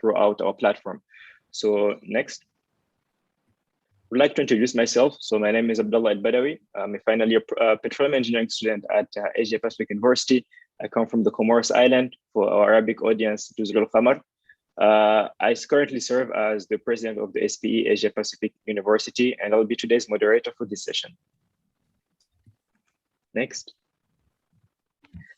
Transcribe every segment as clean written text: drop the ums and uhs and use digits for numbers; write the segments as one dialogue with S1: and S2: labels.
S1: throughout our platform. So next. I would like to introduce myself. So my name is Abdullah Al-Badawi. I'm a final year petroleum engineering student at Asia Pacific University. I come from the Comoros Island. For our Arabic audience, Juzr al-Qamar. I currently serve as the president of the SPE Asia Pacific University, and I'll be today's moderator for this session. Next.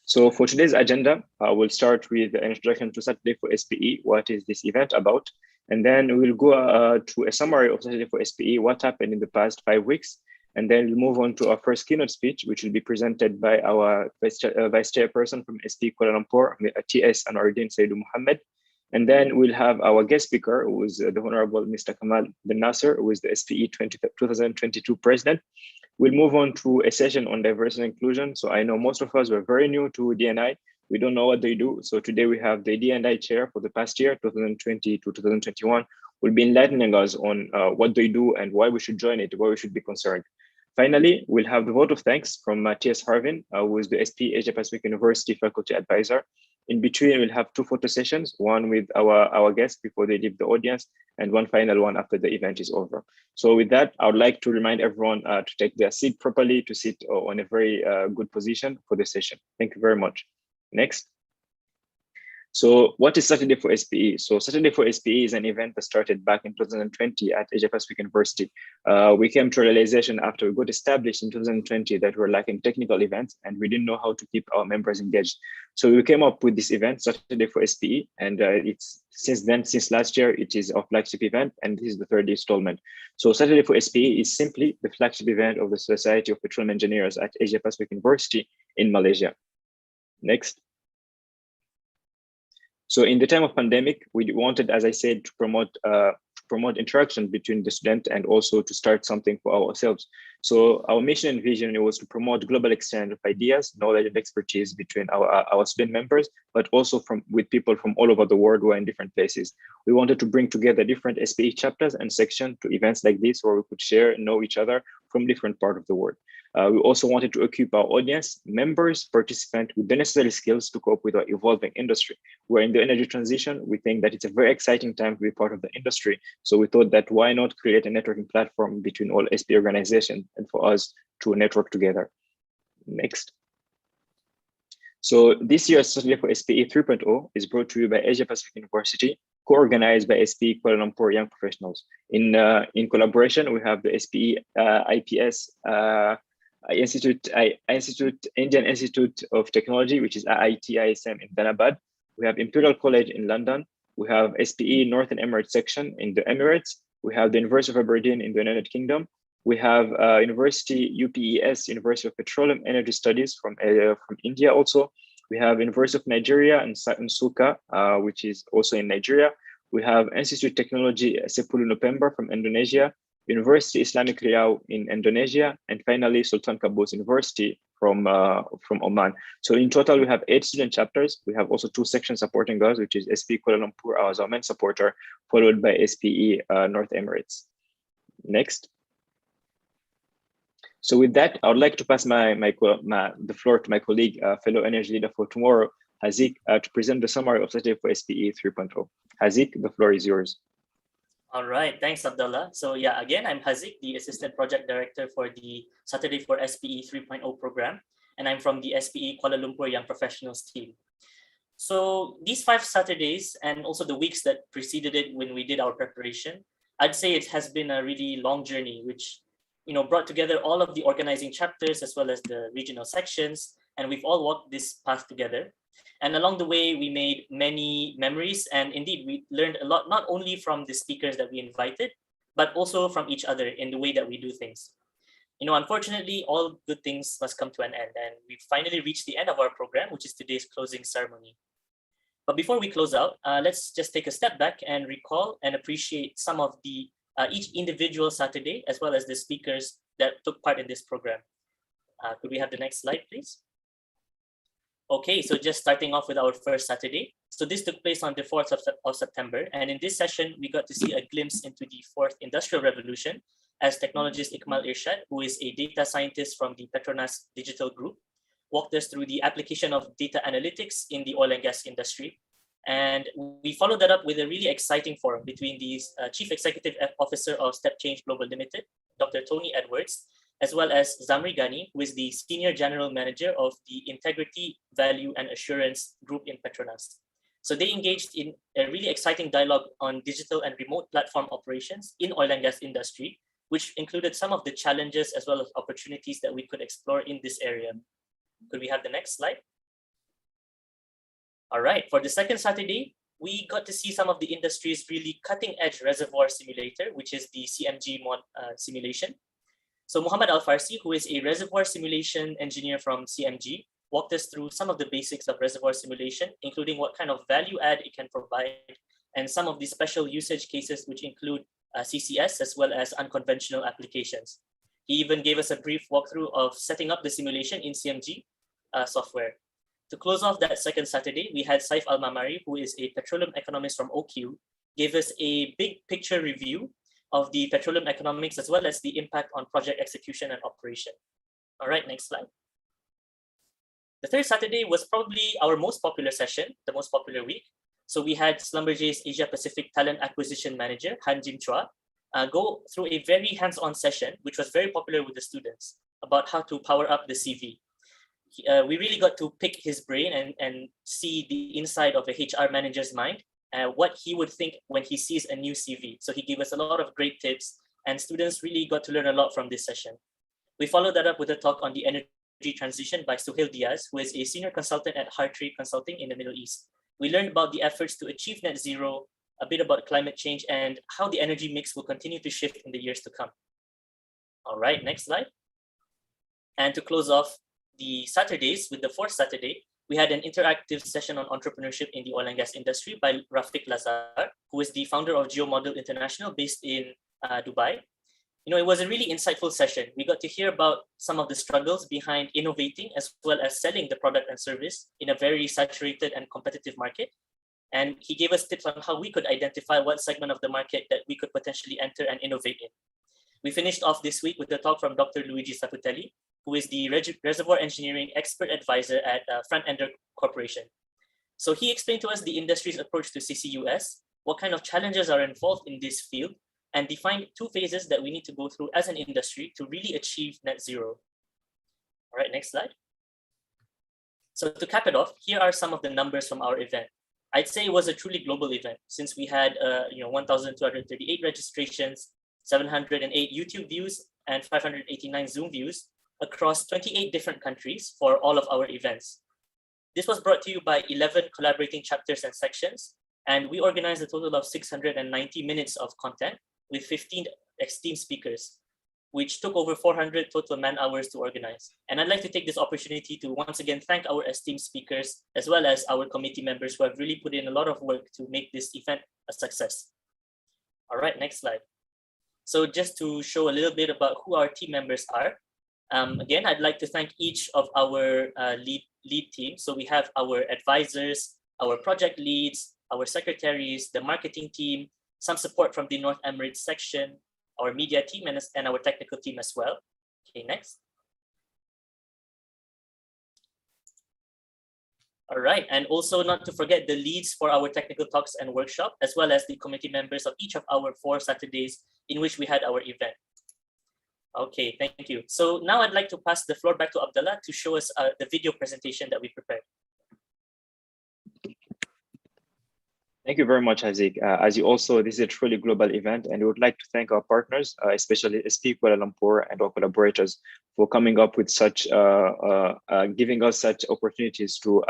S1: So for today's agenda, we'll start with the introduction to Saturday for SPE. What is this event about? And then we'll go to a summary of Saturday for SPE, what happened in the past 5 weeks. And then we'll move on to our first keynote speech, which will be presented by our vice chairperson from SPE Kuala Lumpur, TS Anwarudin Saidu Mohamed. And then we'll have our guest speaker, who is the Honorable Mr. Kamal bin Nasser, who is the SPE 2022 president. We'll move on to a session on diversity and inclusion. So I know most of us were very new to D&I. We don't know what they do. So today we have the D&I chair for the past year, 2020 to 2021, will be enlightening us on what they do and why we should join it, why we should be concerned. Finally, we'll have the vote of thanks from T.S. Harvin, who is the SPE Asia Pacific University faculty advisor. In between, we'll have 2 photo sessions, one with our guests before they leave the audience, and one final one after the event is over. So with that, I would like to remind everyone to take their seat properly, to sit on a very good position for the session. Thank you very much. Next. So what is Saturday for SPE? So Saturday for SPE is an event that started back in 2020 at Asia Pacific University. We came to a realization after we got established in 2020 that we were lacking technical events and we didn't know how to keep our members engaged. So we came up with this event, Saturday for SPE, and since last year, it is our flagship event, and this is the 3rd installment. So Saturday for SPE is simply the flagship event of the Society of Petroleum Engineers at Asia Pacific University in Malaysia. Next. So in the time of pandemic, we wanted, as I said, to promote interaction between the student and also to start something for ourselves. So our mission and vision was to promote global exchange of ideas, knowledge, and expertise between our student members, but also with people from all over the world who are in different places. We wanted to bring together different SPE chapters and sections to events like this, where we could share and know each other from different parts of the world. We also wanted to equip our audience, members, participants with the necessary skills to cope with our evolving industry. We're in the energy transition. We think that it's a very exciting time to be part of the industry. So we thought that why not create a networking platform between all SPE organizations and for us to network together. Next. So this year's Saturday for SPE 3.0 is brought to you by Asia Pacific University, co-organized by SPE Kuala Lumpur Young Professionals. In collaboration, we have the SPE IPS Indian Institute of Technology, which is IIT-ISM in Dhanabad. We have Imperial College in London. We have SPE North Emirates Section in the Emirates. We have the University of Aberdeen in the United Kingdom. We have University UPES, University of Petroleum Energy Studies from India also. We have University of Nigeria in Nsukka, which is also in Nigeria. We have Institute Technology Sepuluh November from Indonesia, University Islamic Riau in Indonesia, and finally Sultan Qaboos University from Oman. So in total, we have 8 student chapters. We have also 2 sections supporting us, which is SPE Kuala Lumpur as our main supporter, followed by SPE North Emirates. Next. So with that, I would like to pass the floor to my colleague, fellow energy leader for tomorrow, Hazik, to present the summary of Saturday for SPE 3.0. Hazik, the floor is yours.
S2: All right, thanks, Abdullah. So yeah, again, I'm Hazik, the Assistant Project Director for the Saturday for SPE 3.0 program, and I'm from the SPE Kuala Lumpur Young Professionals team. So these 5 Saturdays and also the weeks that preceded it when we did our preparation, I'd say it has been a really long journey, which brought together all of the organizing chapters as well as the regional sections, and we've all walked this path together. And along the way, we made many memories, and indeed, we learned a lot, not only from the speakers that we invited, but also from each other in the way that we do things. Unfortunately, all good things must come to an end, and we've finally reached the end of our program, which is today's closing ceremony. But before we close out, let's just take a step back and recall and appreciate some of the each individual Saturday, as well as the speakers that took part in this program. Could we have the next slide, please? Okay, so just starting off with our first Saturday. So this took place on the 4th of September. And in this session, we got to see a glimpse into the 4th Industrial Revolution as technologist Ikmal Irshad, who is a data scientist from the Petronas Digital Group, walked us through the application of data analytics in the oil and gas industry. And we followed that up with a really exciting forum between the Chief Executive Officer of Step Change Global Limited, Dr. Tony Edwards, as well as Zamri Ghani, who is the Senior General Manager of the Integrity, Value and Assurance Group in Petronas. So they engaged in a really exciting dialogue on digital and remote platform operations in oil and gas industry, which included some of the challenges as well as opportunities that we could explore in this area. Could we have the next slide? All right, for the second Saturday, we got to see some of the industry's really cutting edge reservoir simulator, which is the CMG simulation. So Mohamed Al-Farsi, who is a reservoir simulation engineer from CMG, walked us through some of the basics of reservoir simulation, including what kind of value add it can provide, and some of the special usage cases, which include CCS as well as unconventional applications. He even gave us a brief walkthrough of setting up the simulation in CMG software. To close off that second Saturday, we had Saif Al-Mamari, who is a petroleum economist from OQ, gave us a big picture review of the petroleum economics as well as the impact on project execution and operation. All right, next slide. The third Saturday was probably our most popular session, the most popular week. So we had Schlumberger's Asia Pacific Talent Acquisition Manager, Han Jim Chua, go through a very hands-on session, which was very popular with the students, about how to power up the CV. We really got to pick his brain and see the inside of a HR manager's mind, what he would think when he sees a new CV. So he gave us a lot of great tips, and students really got to learn a lot from this session. We followed that up with a talk on the energy transition by Suhail Diaz, who is a senior consultant at Hartree Consulting in the Middle East. We learned about the efforts to achieve net zero, a bit about climate change, and how the energy mix will continue to shift in the years to come. All right, next slide. And to close off the Saturdays, with the fourth Saturday, we had an interactive session on entrepreneurship in the oil and gas industry by Rafiq Lazar, who is the founder of GeoModel International based in Dubai. It was a really insightful session. We got to hear about some of the struggles behind innovating as well as selling the product and service in a very saturated and competitive market. And he gave us tips on how we could identify what segment of the market that we could potentially enter and innovate in. We finished off this week with a talk from Dr. Luigi Saputelli, who is the reservoir engineering expert advisor at Front Ender Corporation. So he explained to us the industry's approach to CCUS, what kind of challenges are involved in this field, and defined 2 phases that we need to go through as an industry to really achieve net zero. All right, next slide. So to cap it off, here are some of the numbers from our event. I'd say it was a truly global event since we had 1,238 registrations, 708 YouTube views, and 589 Zoom views across 28 different countries for all of our events. This was brought to you by 11 collaborating chapters and sections, and we organized a total of 690 minutes of content with 15 esteemed speakers, which took over 400 total man hours to organize. And I'd like to take this opportunity to once again thank our esteemed speakers, as well as our committee members who have really put in a lot of work to make this event a success. All right, next slide. So just to show a little bit about who our team members are, again, I'd like to thank each of our lead team. So we have our advisors, our project leads, our secretaries, the marketing team, some support from the North Emirates Section, our media team, and our technical team as well. Okay, next. All right, and also not to forget the leads for our technical talks and workshop, as well as the committee members of each of our 4 Saturdays in which we had our event. Okay, thank you. So now I'd like to pass the floor back to Abdullah to show us the video presentation that we prepared.
S1: Thank you very much, Haziq. As you also, this is a truly global event, and we would like to thank our partners, especially SPE Kuala Lumpur and our collaborators, for coming up with such, giving us such opportunities to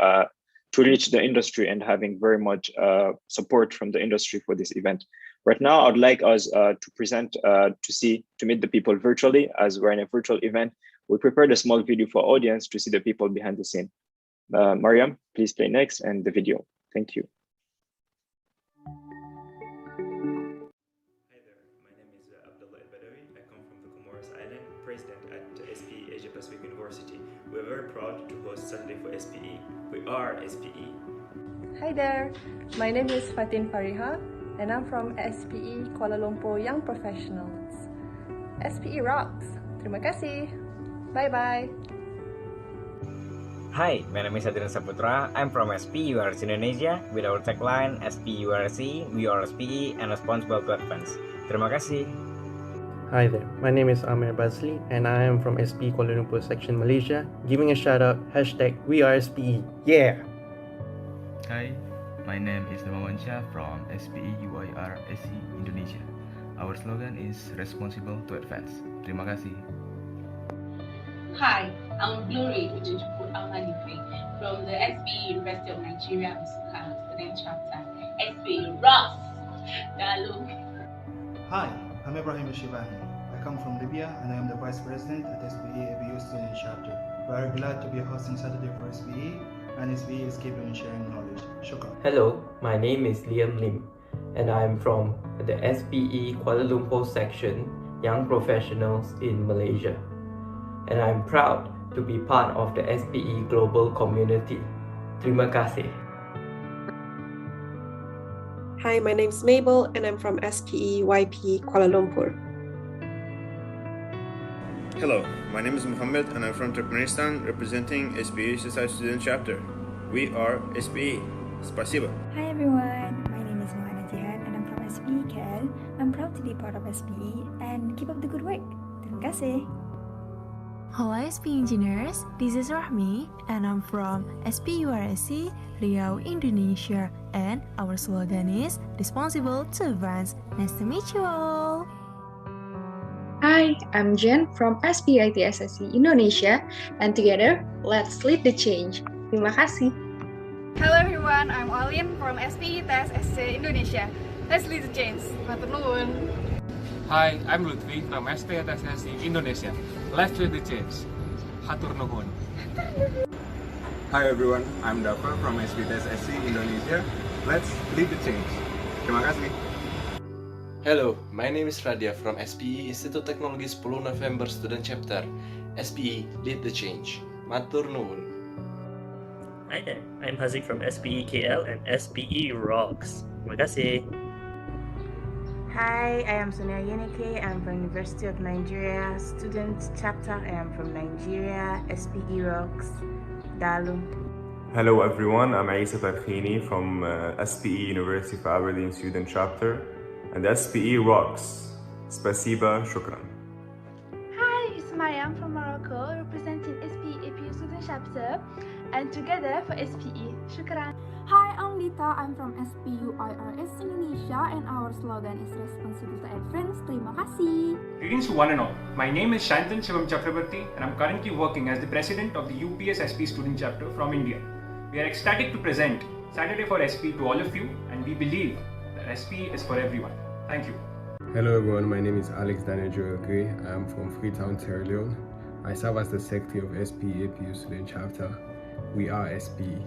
S1: reach the industry and having very much support from the industry for this event. Right now, I'd like us to present, to meet the people virtually, as we're in a virtual event. We prepared a small video for audience to see the people behind the scene. Mariam, please play next and the video. Thank you.
S3: President at SPE Asia Pacific University. We're very proud to host Saturday for SPE. We are SPE.
S4: Hi there, my name is Fatin Fariha and I'm from SPE Kuala Lumpur Young Professionals. SPE rocks! Terima kasih! Bye-bye!
S5: Hi, my name is Adrian Saputra. I'm from SPE Indonesia with our tagline SPE we are SPE and responsible to advance. Terima kasih.
S6: Hi there, my name is Amir Bazli and I am from SPE Kuala Lumpur Section Malaysia, giving a shout out #WeAreSPE. Yeah!
S7: Hi, my name is Mohamed from SPE Indonesia. Our slogan is responsible to advance. Terima kasih.
S8: Hi, I'm Glory Ujujuku Alkalby from the SPE University of Nigeria Nsukka Student Chapter. SPE Rocks! Dalu.
S9: Hi, I'm Ibrahim Shivahi. I come from Libya and I am the Vice President at SPE ABU Student Chapter. We are glad to be hosting Saturday for SPE, and SPE is keeping on sharing knowledge. Shukran.
S10: Hello, my name is Liam Lim and I am from the SPE Kuala Lumpur Section Young Professionals in Malaysia. And I am proud to be part of the SPE global community. Terima kasih.
S11: Hi, my name is Mabel and I'm from SPE YP Kuala Lumpur.
S12: Hello, my name is Mohamed and I'm from Turkmenistan representing SPE Society Student Chapter. We are SPE. Spasiba.
S13: Hi everyone, my name is Mohamed and I'm from SPE KL. I'm proud to be part of SPE and keep up the good work. Terima kasih.
S14: Hello SPE engineers, this is Rahmi and I'm from SPE Riau, Indonesia, and our slogan is responsible to advance. Nice to meet you all.
S15: Hi, I'm Jen from SPE Indonesia, and together, let's lead the change. Terima kasih.
S16: Hello everyone, I'm Alin from SPE TSSC Indonesia. Let's lead the change. Matur nuwun.
S17: Hi, I'm Lutfi from SPE TSSC Indonesia. Let's lead the change. Hatur nuhun.
S18: Hi everyone, I'm Dapper from SPE TSSC Indonesia. Let's lead the change. Terima kasih.
S19: Hello, my name is Radia from SPE Institute Teknologi 10 November Student Chapter. SPE Lead the Change. Matur nuwun.
S2: Hi there, I'm Haziq from SPE KL and SPE Rocks. Terima kasih.
S20: Hi, I am Sonia Yenike. I'm from University of Nigeria Student Chapter. I am from Nigeria, SPE Rocks, Dalu.
S21: Hello everyone, I'm Isa Tarkhini from SPE University of Aberdeen Student Chapter and SPE Rocks. Spasiba, shukran.
S22: Hi, it's Mariam from Morocco representing SPE APU Student Chapter and together for SPE. Shukran.
S23: Hi, I'm Lita. I'm from SPU IRS Indonesia and our slogan is responsible to advance. Terima kasih.
S17: Greetings to one and all. My name is Shantan Shivam Chakrabarti and I'm currently working as the president of the UPS SPE Student Chapter from India. We are ecstatic to present Saturday for SPE to all of you and we believe that SPE is for everyone. Thank you.
S24: Hello everyone, my name is Alex Daniel Joelke. I'm from Freetown, Sierra Leone. I serve as the secretary of SPE APU Student Chapter. We are SPE.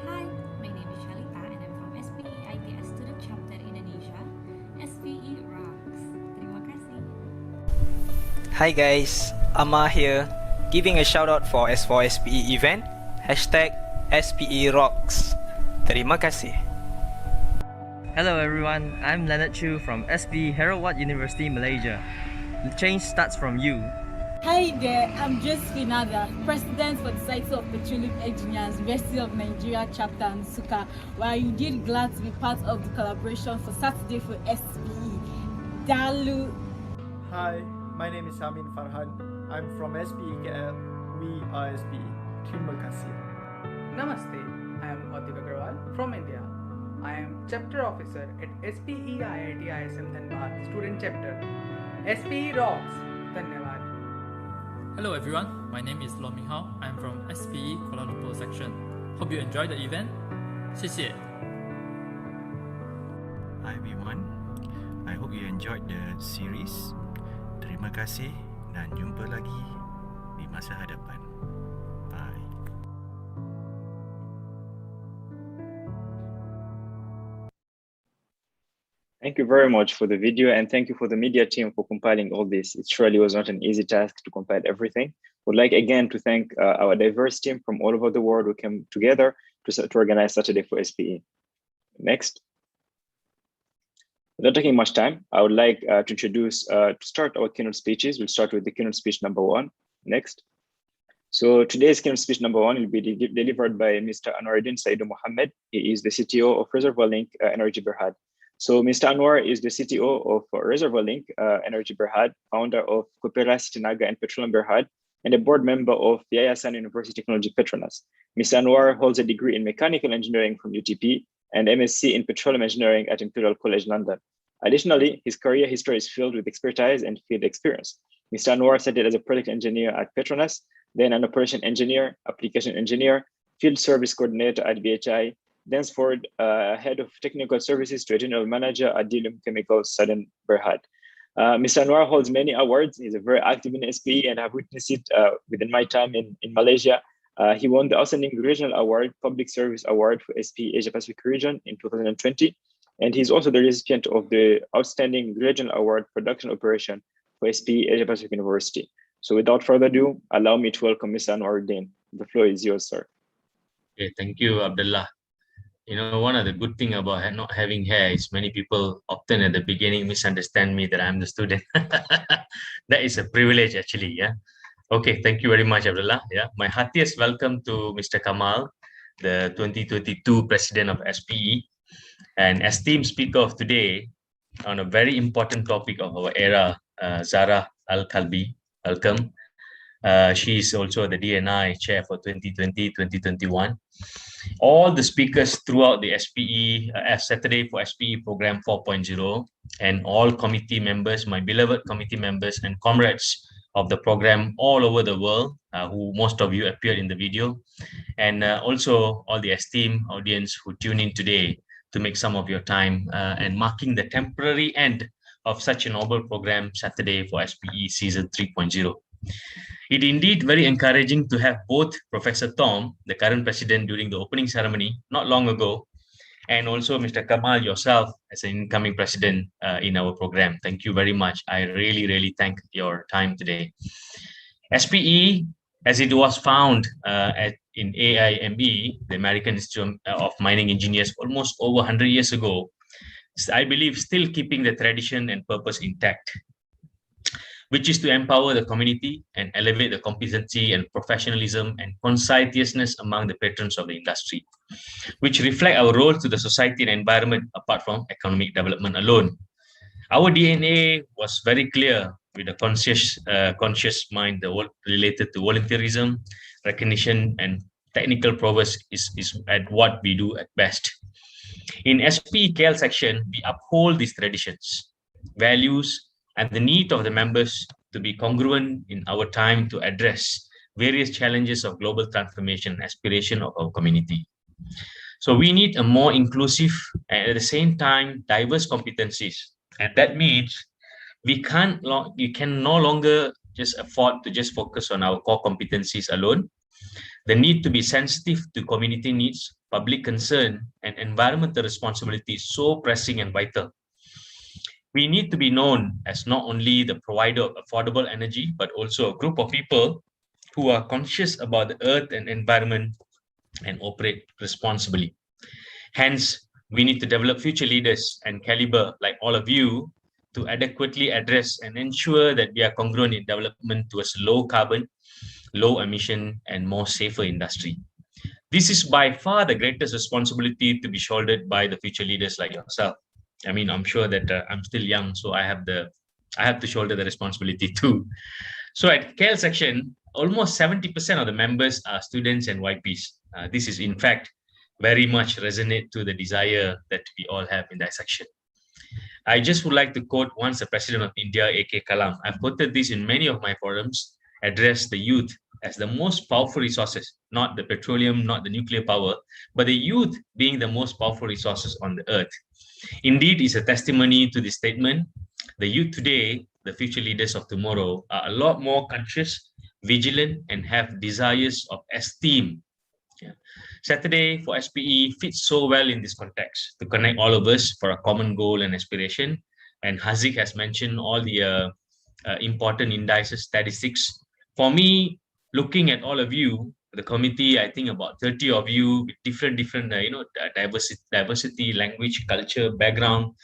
S25: Hi, my name is Shalita and I'm from SPE ITS Student Chapter Indonesia. SPE Rocks. Terima kasih.
S26: Hi guys, Amma here, giving a shout out for S4 SPE event. #SPE Rocks. Terima kasih.
S27: Hello everyone, I'm Leonard Chu from SPE Herawat University, Malaysia. The change starts from you.
S28: Hi there, I'm Josephine Nada, President for the Saidu of Petroleum Engineers, University of Nigeria Chapter Nsukka. We are indeed glad to be part of the collaboration for Saturday for SPE. Dalu.
S29: Hi, my name is Amin Farhan. I'm from SPE KL. We are SPE. Terima kasih.
S30: Namaste, I am Atif Agarwal from India. I am Chapter Officer at SPE IIT ISM Dhanbad Student Chapter. SPE Rocks. Dhanyawad.
S31: Hello everyone, my name is Lo Ming Hao. I'm from SPE Kuala Lumpur Section. Hope you enjoyed the event. 谢谢.
S32: Hi everyone, I hope you enjoyed the series. Terima kasih dan jumpa lagi di masa hadapan. Bye.
S1: Thank you very much for the video and thank you for the media team for compiling all this. It surely was not an easy task to compile everything. Would like again to thank our diverse team from all over the world who came together to organize Saturday for SPE. Next. Without taking much time, I would like to introduce, to start our keynote speeches. We'll start with the keynote speech number 1. Next. So today's keynote speech number 1 will be delivered by Mr. Anwarudin Saidu Mohamed. He is the CTO of Reservoir Link Energy Berhad. So Mr. Anwar is the CTO of Reservoir Link Energy Berhad, founder of Kopera Sitinaga and Petroleum Berhad, and a board member of the Yayasan University Technology Petronas. Mr. Anwar holds a degree in mechanical engineering from UTP and MSc in petroleum engineering at Imperial College London. Additionally, his career history is filled with expertise and field experience. Mr. Anwar started as a project engineer at Petronas, then an operation engineer, application engineer, field service coordinator at BHI, thenceforward head of technical services to a general manager at Dilum Chemicals Southern Berhad. Mr. Anwar holds many awards. He's very active in SPE, and I've witnessed it within my time in Malaysia. He won the Outstanding Regional Award, Public Service Award for SPE Asia Pacific Region in 2020. And he's also the recipient of the Outstanding Regional Award, Production Operation for SPE Asia Pacific University. So without further ado, allow me to welcome Mr. Anwarudin. The floor is yours, sir.
S3: Okay, thank you, Abdullah. You know, one of the good thing about not having hair is many people often at the beginning misunderstand me that I'm the student. That is a privilege, actually. Yeah. Okay, thank you very much, Abdullah. Yeah, my heartiest welcome to Mr. Kamal, the 2022 president of SPE, and esteemed speaker of today on a very important topic of our era, Zahraa Alkalby. Welcome. She is also the D&I chair for 2020-2021. All the speakers throughout the SPE, Saturday for SPE program 4.0, and all committee members, my beloved committee members and comrades of the program all over the world, who most of you appeared in the video, and also all the esteemed audience who tune in today to make some of your time and marking the temporary end of such a noble program, Saturday for SPE season 3.0. It indeed very encouraging to have both Professor Tom, the current president, during the opening ceremony not long ago, and also Mr. Kamal yourself as an incoming president in our program. Thank you very much. I really thank your time today. SPE, as it was found in AIME, the American Institute of Mining Engineers, almost over 100 years ago, I believe still keeping the tradition and purpose intact, which is to empower the community and elevate the competency and professionalism and conscientiousness among the patrons of the industry, which reflect our role to the society and environment apart from economic development alone. Our DNA was very clear with a conscious mind related to volunteerism, recognition, and technical prowess is at what we do at best. In SPE KL section, we uphold these traditions, values, and the need of the members to be congruent in our time to address various challenges of global transformation and aspiration of our community. So we need a more inclusive and at the same time diverse competencies. And that means we can no longer just afford to just focus on our core competencies alone. The need to be sensitive to community needs, public concern, and environmental responsibility is so pressing and vital. We need to be known as not only the provider of affordable energy, but also a group of people who are conscious about the earth and environment and operate responsibly. Hence, we need to develop future leaders and caliber like all of you to adequately address and ensure that we are congruent in development towards low carbon, low emission, and more safer industry. This is by far the greatest responsibility to be shouldered by the future leaders like yourself. I mean, I'm sure that I'm still young, so I have to shoulder the responsibility too. So at KL section, almost 70% of the members are students and YPs. This is in fact very much resonate to the desire that we all have in that section. I just would like to quote once the President of India, A.K. Kalam. I've quoted this in many of my forums, address the youth as the most powerful resources, not the petroleum, not the nuclear power, but the youth being the most powerful resources on the earth. Indeed, it's a testimony to this statement. The youth today, the future leaders of tomorrow, are a lot more conscious, vigilant, and have desires of esteem. Yeah. Saturday for SPE fits so well in this context to connect all of us for a common goal and aspiration. And Haziq has mentioned all the important indices, statistics. For me, looking at all of you, the committee, I think about 30 of you with different diversity, language, culture, background,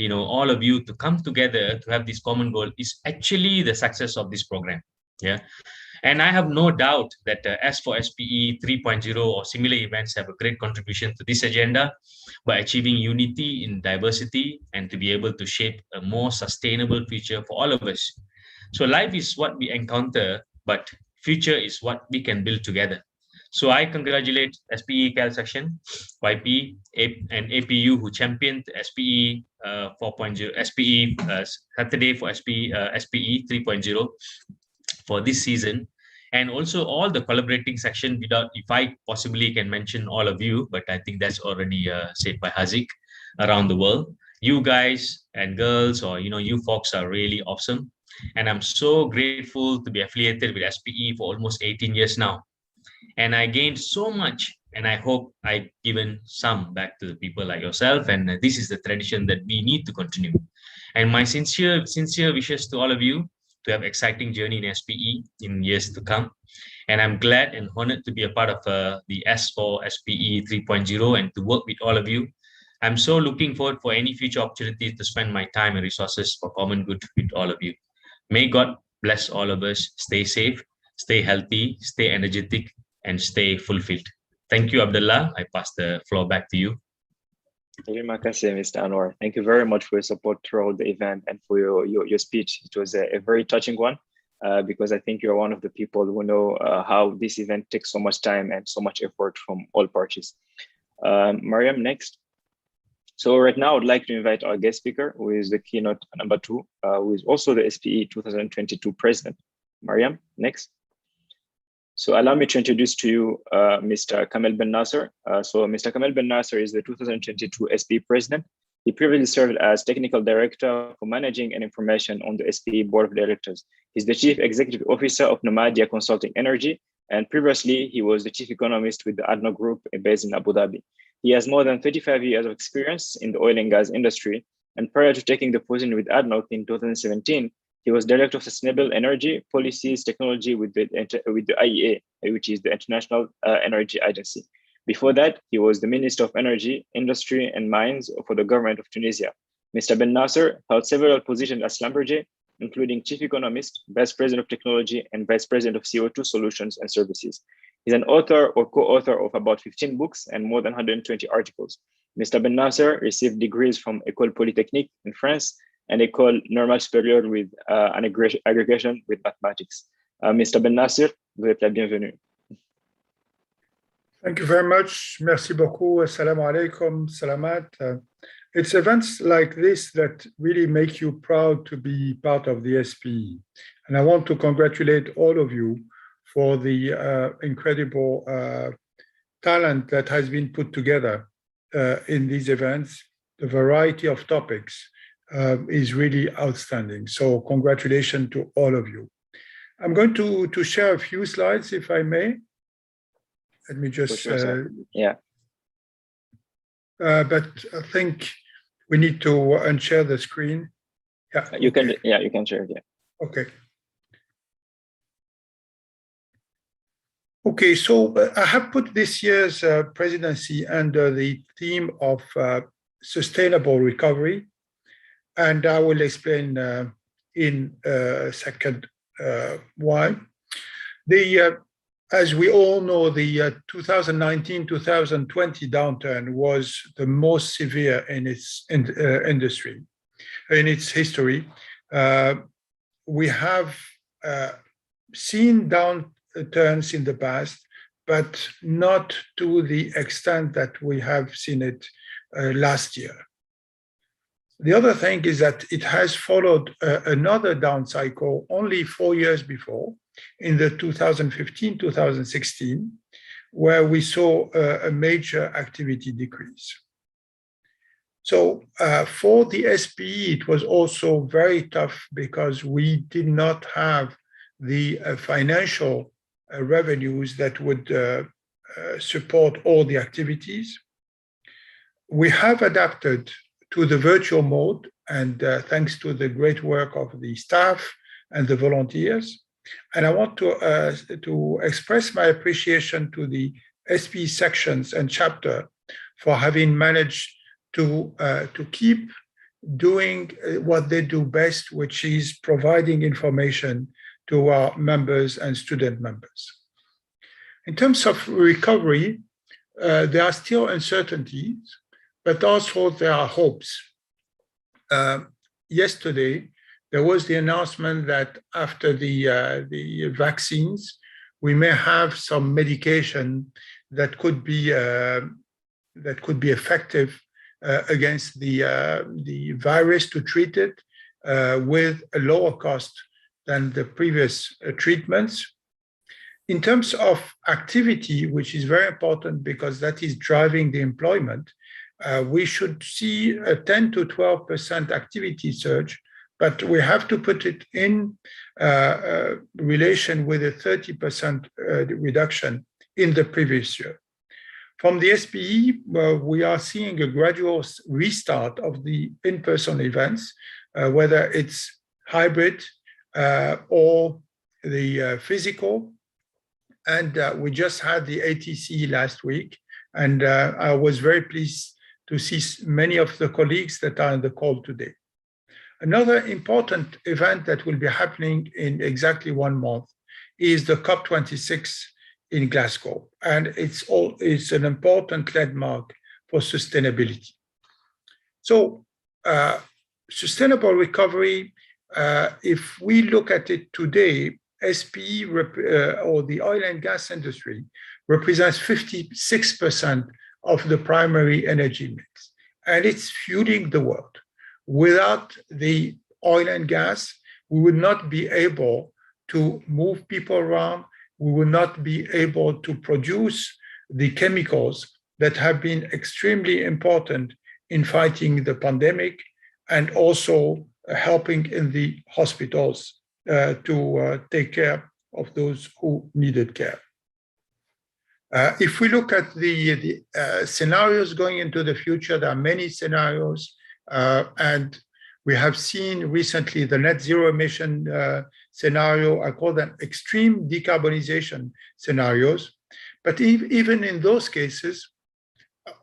S3: all of you to come together to have this common goal is actually the success of this program. Yeah. And I have no doubt that as for SPE 3.0 or similar events have a great contribution to this agenda by achieving unity in diversity and to be able to shape a more sustainable future for all of us. So life is what we encounter, but future is what we can build together. So I congratulate SPE KL Section, YP, and APU who championed SPE 4.0, SPE Saturday for SPE 3.0 for this season, and also all the collaborating section. Without, if I possibly can mention all of you, but I think that's already said by Haziq around the world. You guys and girls, or you folks are really awesome, and I'm so grateful to be affiliated with SPE for almost 18 years now. And I gained so much, and I hope I've given some back to the people like yourself. And this is the tradition that we need to continue. And my sincere wishes to all of you to have exciting journey in SPE in years to come. And I'm glad and honored to be a part of the S4 SPE 3.0 and to work with all of you. I'm so looking forward for any future opportunity to spend my time and resources for common good with all of you. May God bless all of us. Stay safe, stay healthy, stay energetic, and stay fulfilled. Thank you, Abdullah. I pass the floor back to you.
S1: Terima kasih, Mr. Anwar. Thank you very much for your support throughout the event and for your speech. It was a very touching one because I think you're one of the people who know how this event takes so much time and so much effort from all parties. Mariam, next. So right now, I'd like to invite our guest speaker, who is the keynote number 2, who is also the SPE 2022 president. Mariam, next. So allow me to introduce to you Mr. Kamel Ben Nasser. So Mr. Kamel Ben Nasser is the 2022 SPE president. He previously served as technical director for managing and information on the SPE board of directors. He's the chief executive officer of Nomadia Consulting Energy, and previously he was the chief economist with the ADNOC Group based in Abu Dhabi. He has more than 35 years of experience in the oil and gas industry, and prior to taking the position with ADNOC in 2017, he was Director of Sustainable Energy Policies Technology with the IEA, which is the International Energy Agency. Before that, he was the Minister of Energy, Industry and Mines for the government of Tunisia. Mr. Ben Nasser held several positions at Schlumberger, including Chief Economist, Vice President of Technology, and Vice President of CO2 Solutions and Services. He's an author or co-author of about 15 books and more than 120 articles. Mr. Ben Nasser received degrees from École Polytechnique in France and École Normale Supérieure with an aggregation with mathematics. Mr. Ben Nasser, vous êtes la bienvenue.
S4: Thank you very much. Merci beaucoup. Assalamu alaikum. Salamat. It's events like this that really make you proud to be part of the SPE. And I want to congratulate all of you for the incredible talent that has been put together in these events. The variety of topics is really outstanding. So congratulations to all of you. I'm going to share a few slides, if I may. Let me just, but I think we need to unshare the screen. Yeah,
S1: you can share it, yeah.
S4: Okay. Okay, so I have put this year's presidency under the theme of sustainable recovery. And I will explain in a second why. As we all know, the 2019-2020 downturn was the most severe in its industry, in its history. We have seen downturns in the past, but not to the extent that we have seen it last year. The other thing is that it has followed another down cycle only 4 years before, in the 2015-2016, where we saw a major activity decrease. So for the SPE, it was also very tough because we did not have the financial revenues that would support all the activities. We have adapted to the virtual mode, and thanks to the great work of the staff and the volunteers. And I want to express my appreciation to the SPE sections and chapter for having managed to keep doing what they do best, which is providing information to our members and student members. In terms of recovery, there are still uncertainties, but also there are hopes. Yesterday, there was the announcement that after the vaccines, we may have some medication that could be effective against the virus to treat it with a lower cost than the previous treatments. In terms of activity, which is very important because that is driving the employment, we should see a 10 to 12% activity surge, but we have to put it in relation with a 30% reduction in the previous year. From the SPE, we are seeing a gradual restart of the in-person events, whether it's hybrid or the physical. And we just had the ATC last week, and I was very pleased to see many of the colleagues that are on the call today. Another important event that will be happening in exactly 1 month is the COP26 in Glasgow, and it's an important landmark for sustainability. So sustainable recovery, if we look at it today, SPE or the oil and gas industry represents 56% of the primary energy mix, and it's fueling the world. Without the oil and gas, we would not be able to move people around. We will not be able to produce the chemicals that have been extremely important in fighting the pandemic and also helping in the hospitals to take care of those who needed care. If we look at the scenarios going into the future, there are many scenarios, and we have seen recently the net zero emission scenario. I call them extreme decarbonization scenarios. But even in those cases,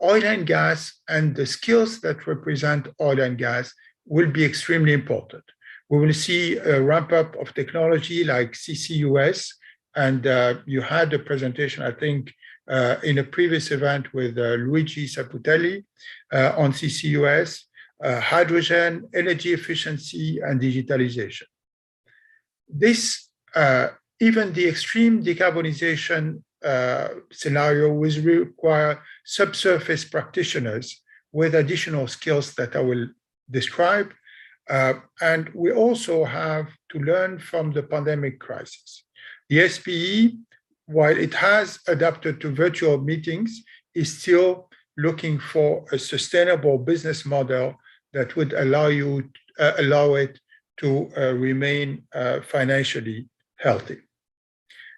S4: oil and gas and the skills that represent oil and gas will be extremely important. We will see a ramp up of technology like CCUS, and you had a presentation, I think, in a previous event with Luigi Saputelli on CCUS, hydrogen, energy efficiency, and digitalization. This, even the extreme decarbonization scenario will require subsurface practitioners with additional skills that I will describe. And we also have to learn from the pandemic crisis. The SPE, while it has adapted to virtual meetings, is still looking for a sustainable business model that would allow it to remain financially healthy.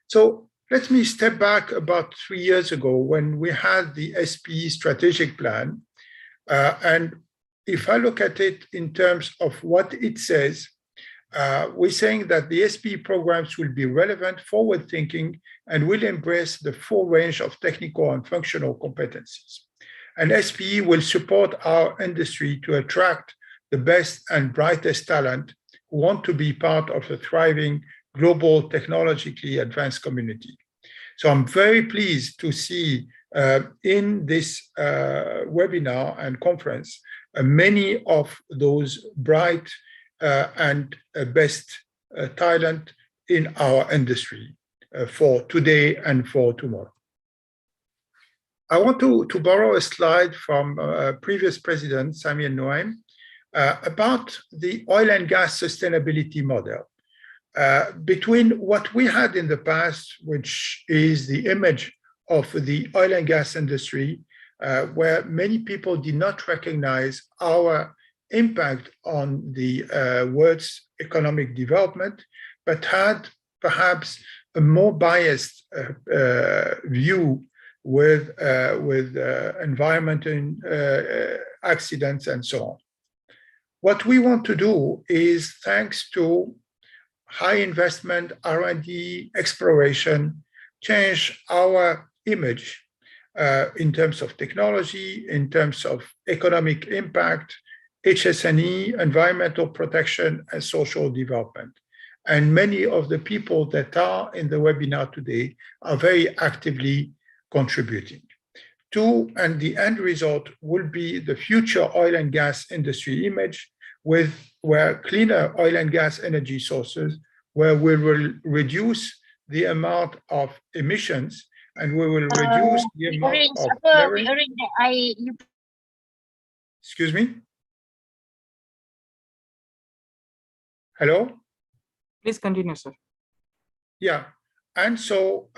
S4: So let me step back about 3 years ago when we had the SPE strategic plan. And if I look at it in terms of what it says, we're saying that the SPE programs will be relevant, forward-thinking, and will embrace the full range of technical and functional competencies. And SPE will support our industry to attract the best and brightest talent who want to be part of a thriving global technologically advanced community. So I'm very pleased to see in this webinar and conference many of those bright and best talent in our industry for today and for tomorrow. I want to borrow a slide from previous president, Sami Al-Nuaim, about the oil and gas sustainability model. Between what we had in the past, which is the image of the oil and gas industry, where many people did not recognize our impact on the world's economic development, but had perhaps a more biased view with environmental accidents and so on. What we want to do is, thanks to high investment, R&D, exploration, change our image in terms of technology, in terms of economic impact, HSNE, environmental protection, and social development. And many of the people that are in the webinar today are very actively contributing. And the end result will be the future oil and gas industry image where cleaner oil and gas energy sources, where we will reduce the amount of emissions and we will reduce the amount of flaring. Excuse me? Hello?
S30: Please continue, sir.
S4: Yeah. And so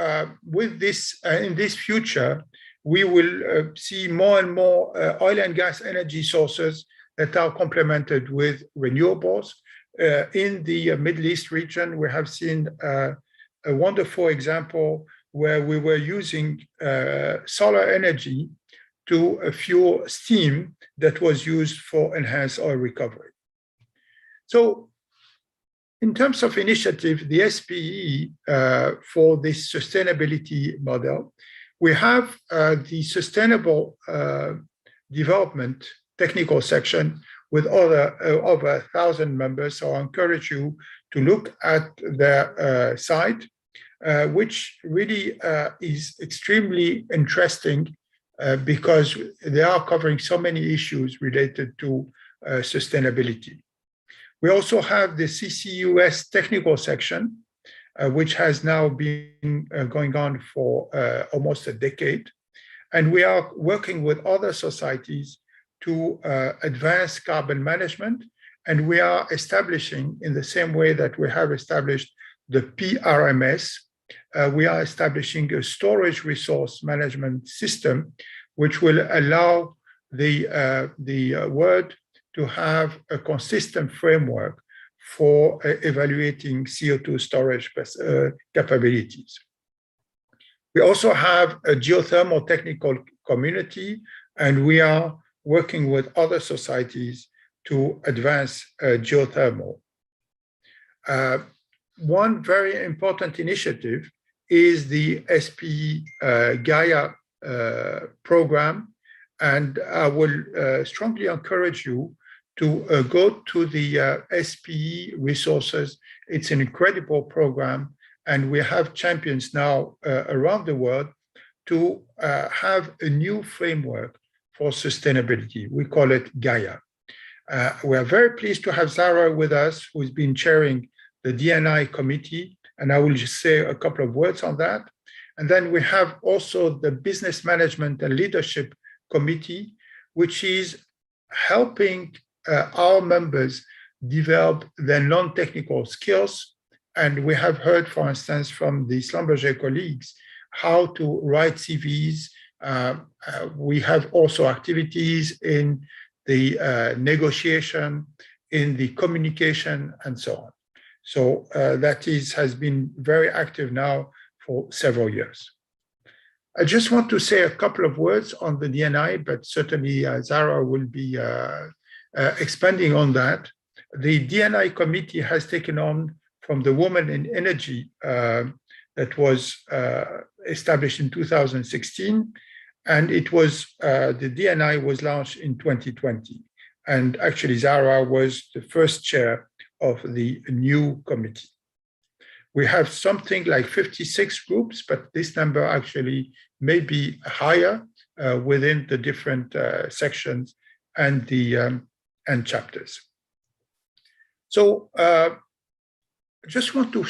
S4: with this, in this future, we will see more and more oil and gas energy sources that are complemented with renewables. In the Middle East region, we have seen a wonderful example where we were using solar energy to fuel steam that was used for enhanced oil recovery. So in terms of initiative, the SPE for this sustainability model, we have the sustainable development technical section with over 1,000 members. So I encourage you to look at their site, which really is extremely interesting because they are covering so many issues related to sustainability. We also have the CCUS technical section, which has now been going on for almost a decade. And we are working with other societies to advance carbon management. And we are establishing, in the same way that we have established the PRMS, we are establishing a storage resource management system, which will allow the world to have a consistent framework for evaluating CO2 storage capabilities. We also have a geothermal technical community, and we are working with other societies to advance geothermal. One very important initiative is the SPE GAIA program, and I will strongly encourage you to go to the SPE resources. It's an incredible program, and we have champions now around the world to have a new framework for sustainability. We call it GAIA. We are very pleased to have Zahraa with us, who's been chairing the D&I committee, and I will just say a couple of words on that. And then we have also the Business Management and Leadership Committee, which is helping our members develop their non-technical skills. And we have heard, for instance, from the Schlumberger colleagues, how to write CVs. We have also activities in the negotiation, in the communication, and so on. So that has been very active now for several years. I just want to say a couple of words on the D&I, but certainly Zahraa will be expanding on that. The D&I committee has taken on from the Women in Energy that was established in 2016, and it was the D&I was launched in 2020. And actually, Zahraa was the first chair of the new committee. We have something like 56 groups, but this number actually may be higher within the different sections and the and chapters. So I just want to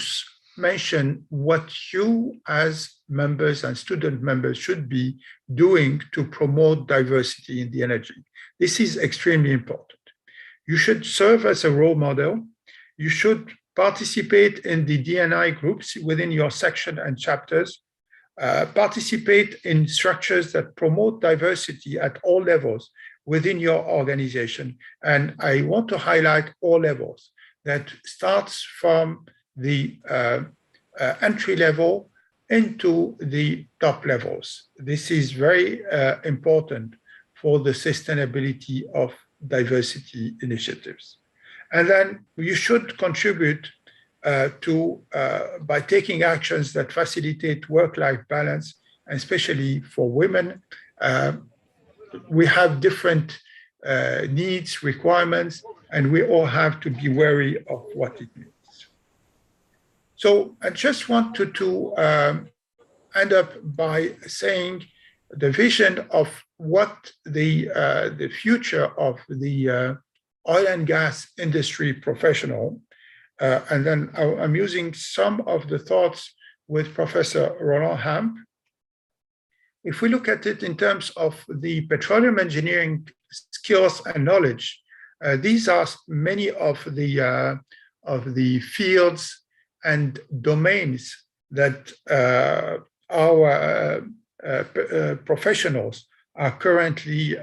S4: mention what you as members and student members should be doing to promote diversity in the energy. This is extremely important. You should serve as a role model. You should participate in the D&I groups within your section and chapters. Participate in structures that promote diversity at all levels within your organization. And I want to highlight all levels. That starts from the entry level into the top levels. This is very important for the sustainability of diversity initiatives. And then you should contribute by taking actions that facilitate work-life balance, especially for women. We have different needs, requirements, and we all have to be wary of what it means. So I just wanted to end up by saying the vision of what the future of the oil and gas industry professional, and then I'm using some of the thoughts with Professor Roland Hamp. If we look at it in terms of the petroleum engineering skills and knowledge, these are many of the fields and domains that our professionals are currently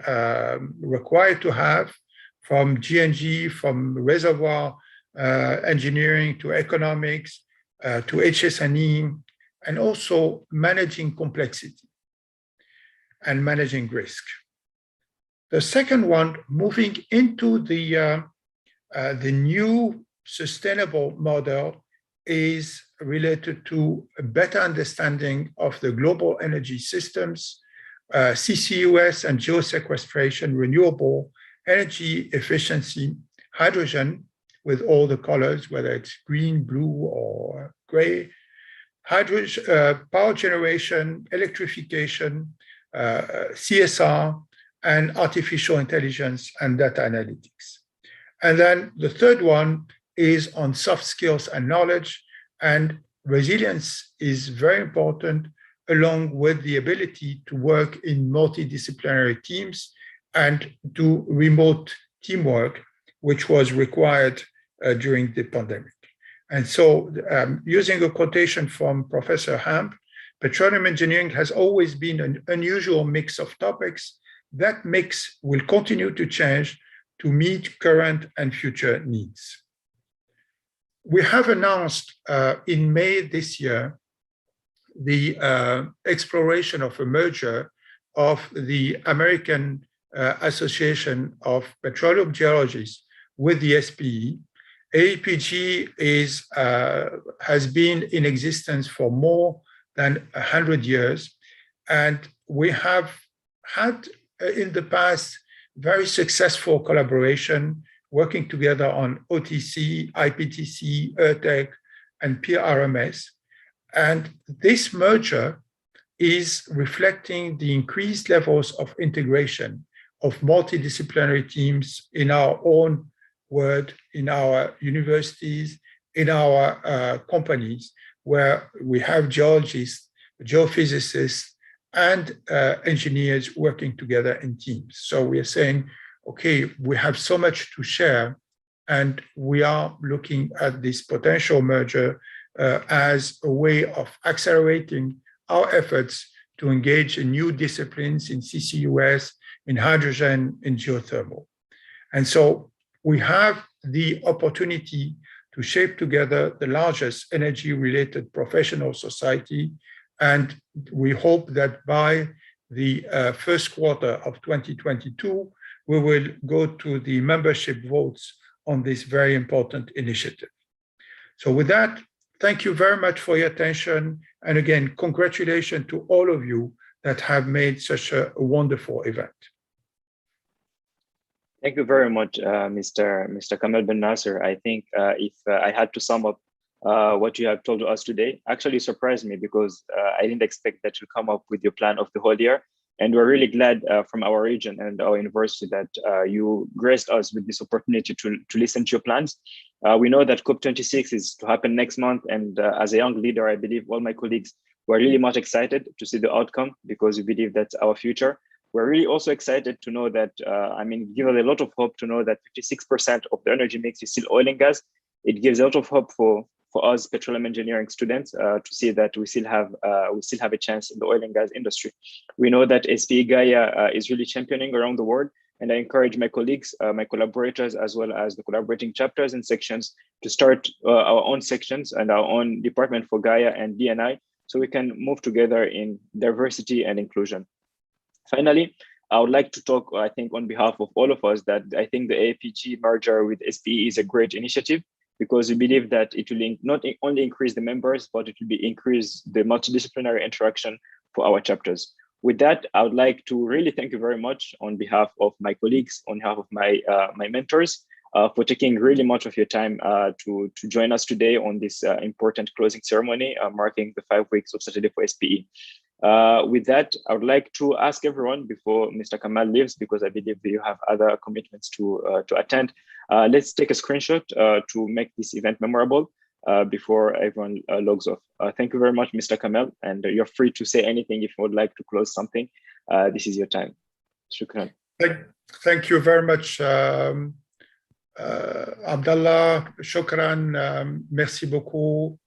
S4: required to have, from G&G, from reservoir engineering to economics to HS&E, and also managing complexity and managing risk. The second one, moving into the new sustainable model, is related to a better understanding of the global energy systems, CCUS and geosequestration, renewable energy efficiency, hydrogen with all the colors, whether it's green, blue, or gray, hydrogen, power generation, electrification, CSR, and artificial intelligence and data analytics. And then the third one is on soft skills and knowledge, and resilience is very important, along with the ability to work in multidisciplinary teams and do remote teamwork, which was required during the pandemic. And so using a quotation from Professor Hamp, petroleum engineering has always been an unusual mix of topics. That mix will continue to change to meet current and future needs. We have announced in May this year the exploration of a merger of the American Association of Petroleum Geologists with the SPE. AEPG has been in existence for more than 100 years, and we have had in the past very successful collaboration, working together on OTC, IPTC, ERTEC, and PRMS. And this merger is reflecting the increased levels of integration of multidisciplinary teams in our own world, in our universities, in our companies, where we have geologists, geophysicists, and engineers working together in teams. So we are saying, okay, we have so much to share, and we are looking at this potential merger as a way of accelerating our efforts to engage in new disciplines in CCUS, in hydrogen, in geothermal. And so we have the opportunity to shape together the largest energy-related professional society, and we hope that by the first quarter of 2022, we will go to the membership votes on this very important initiative. So with that, thank you very much for your attention. And again, congratulations to all of you that have made such a wonderful event.
S1: Thank you very much, Mr. Kamal Ben Nasser. I think if I had to sum up what you have told us today, actually surprised me, because I didn't expect that you come up with your plan of the whole year. And we're really glad from our region and our university that you graced us with this opportunity to listen to your plans. We know that COP26 is to happen next month. And as a young leader, I believe all my colleagues were really much excited to see the outcome, because we believe that's our future. We're really also excited to know that, give us a lot of hope to know that 56% of the energy mix is still oil and gas. It gives a lot of hope for us petroleum engineering students to see that we still have a chance in the oil and gas industry. We know that SPE GAIA is really championing around the world, and I encourage my colleagues, my collaborators, as well as the collaborating chapters and sections to start our own sections and our own department for GAIA and DNI, so we can move together in diversity and inclusion. Finally, I would like to talk, I think, on behalf of all of us, that I think the AEPG merger with SPE is a great initiative, because we believe that it will not only increase the members, but it will increase the multidisciplinary interaction for our chapters. With that, I would like to really thank you very much on behalf of my colleagues, on behalf of my mentors. for taking really much of your time to join us today on this important closing ceremony marking the 5 weeks of Saturday for SPE. With that, I would like to ask everyone before Mr. Kamal leaves, because I believe you have other commitments to attend. Let's take a screenshot to make this event memorable before everyone logs off. Thank you very much, Mr. Kamal, and you're free to say anything if you would like to close something. This is your time. Shukran.
S4: Thank you very much, Abdallah. Shukran. Merci beaucoup.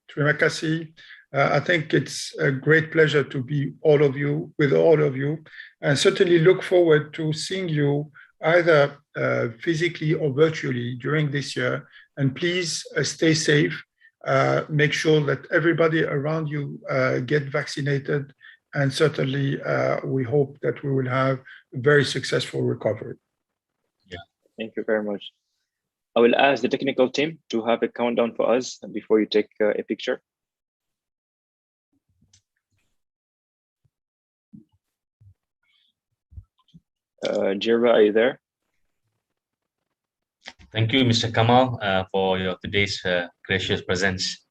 S4: Terima kasih. I think it's a great pleasure to be with all of you, and certainly look forward to seeing you either physically or virtually during this year. And please stay safe. Make sure that everybody around you get vaccinated, and certainly we hope that we will have a very successful recovery.
S1: Yeah, thank you very much. I will ask the technical team to have a countdown for us before you take a picture. Jirva, are you there?
S3: Thank you, Mr. Kamal, for your today's gracious presence.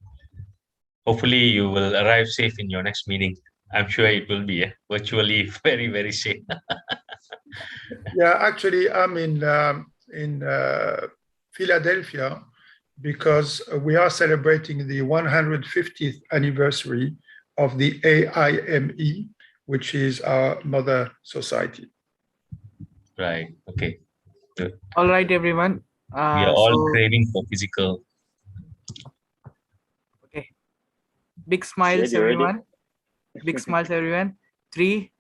S3: Hopefully, you will arrive safe in your next meeting. I'm sure it will be virtually very, very safe.
S4: Yeah, actually, I'm in Philadelphia because we are celebrating the 150th anniversary of the AIME, which is our mother society.
S3: Right. Okay. Good.
S30: All right, everyone.
S3: We are all craving for physical.
S30: Okay. Big smiles, everyone. Big smiles, everyone. 3,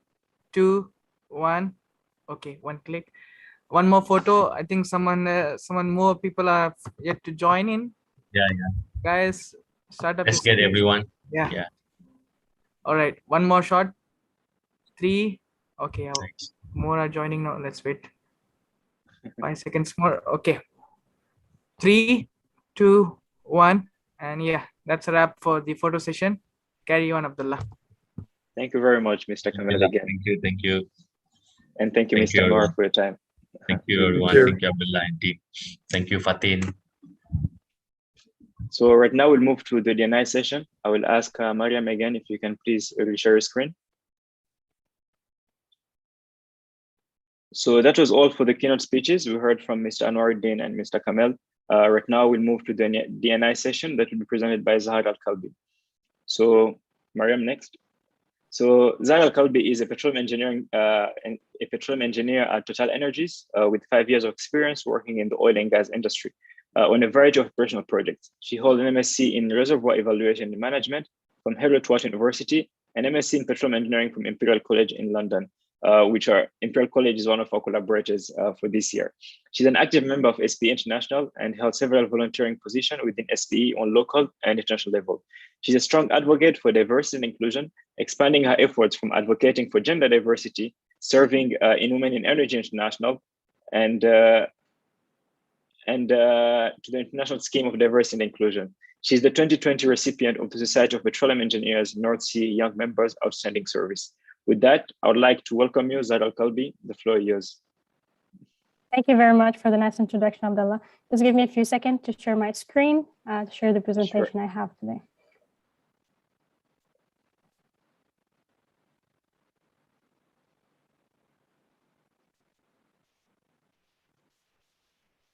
S30: 2, 1. Okay, one click. One more photo. I think someone more people are yet to join in.
S3: Yeah.
S30: Guys, start up.
S3: Let's get everyone.
S30: Yeah. All right. One more shot. 3. Okay.
S3: Thanks.
S30: More are joining now. Let's wait. 5 seconds more. Okay. 3, 2, 1. And yeah, that's a wrap for the photo session. Carry on, Abdullah.
S1: Thank you very much, Mr. Kamal, again.
S3: Thank you.
S1: And thank you, Mr. Noor, for your time.
S3: Thank you, everyone. Thank you, Abdullah and team. Thank you, Fatin.
S1: So right now we'll move to the D&I session. I will ask Mariam again if you can please share your screen. So that was all for the keynote speeches. We heard from Mr. Anwarudin and Mr. Kamal. Right now we'll move to the D&I session that will be presented by Zahraa Alkalby. So Mariam, next. So Zahraa Alkalby is a petroleum engineer at TotalEnergies with 5 years of experience working in the oil and gas industry on a variety of operational projects. She holds an MSc in reservoir evaluation and management from Hewlett-Packard University, and MSc in petroleum engineering from Imperial College in London, Imperial College is one of our collaborators for this year. She's an active member of SPE International and held several volunteering positions within SPE on local and international level. She's a strong advocate for diversity and inclusion, expanding her efforts from advocating for gender diversity, serving in Women in Energy International, and to the International Scheme of Diversity and Inclusion. She's the 2020 recipient of the Society of Petroleum Engineers North Sea Young Members Outstanding Service. With that, I would like to welcome you, Zahraa Alkalby. The floor is yours.
S5: Thank you very much for the nice introduction, Abdullah. Just give me a few seconds to share my screen, to share the presentation I have today.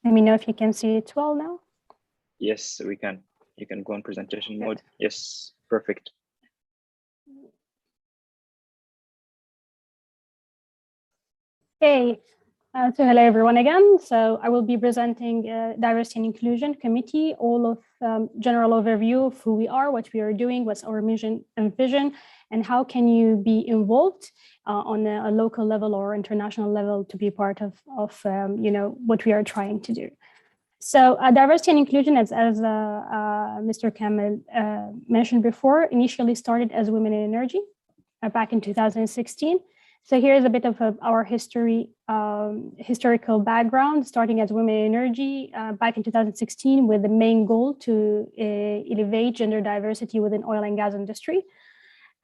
S5: Let me know if you can see it well now.
S1: Yes, we can. You can go on presentation mode. Yes, perfect.
S5: Okay, so hello everyone again. So I will be presenting Diversity and Inclusion Committee, all of general overview of who we are, what we are doing, what's our mission and vision, and how can you be involved on a local level or international level to be part of what we are trying to do. So diversity and inclusion, as Mr. Kamal mentioned before, initially started as Women in Energy back in 2016. So here's a bit of our historical background, starting as Women in Energy back in 2016 with the main goal to elevate gender diversity within oil and gas industry.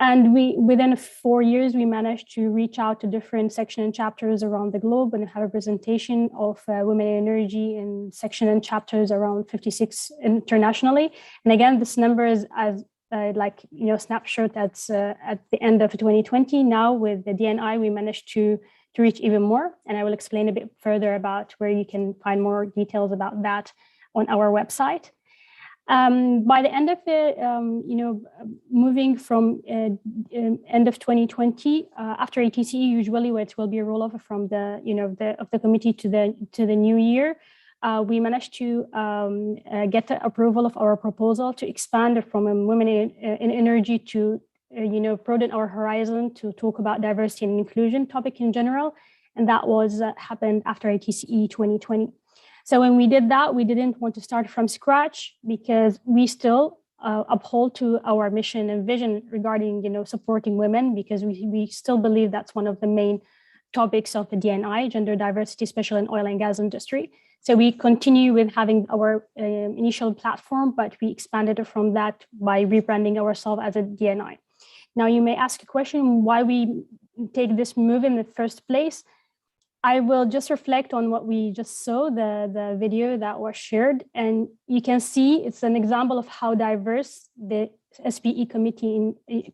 S5: And within 4 years, we managed to reach out to different section and chapters around the globe and have a presentation of women in energy in section and chapters around 56 internationally. And again, this number is as snapshot at the end of 2020. Now with the DNI, we managed to reach even more. And I will explain a bit further about where you can find more details about that on our website. By the end of it, moving from end of 2020, after ATCE, usually it will be a rollover from the committee to the new year. We managed to get the approval of our proposal to expand from women in energy to broaden our horizon to talk about diversity and inclusion topic in general, and that was happened after ATCE 2020. So when we did that, we didn't want to start from scratch because we still uphold to our mission and vision regarding supporting women, because we still believe that's one of the main topics of the DNI, gender diversity, especially in oil and gas industry. So we continue with having our initial platform, but we expanded it from that by rebranding ourselves as a DNI. Now you may ask a question why we take this move in the first place. I will just reflect on what we just saw, the video that was shared, and you can see it's an example of how diverse the SPE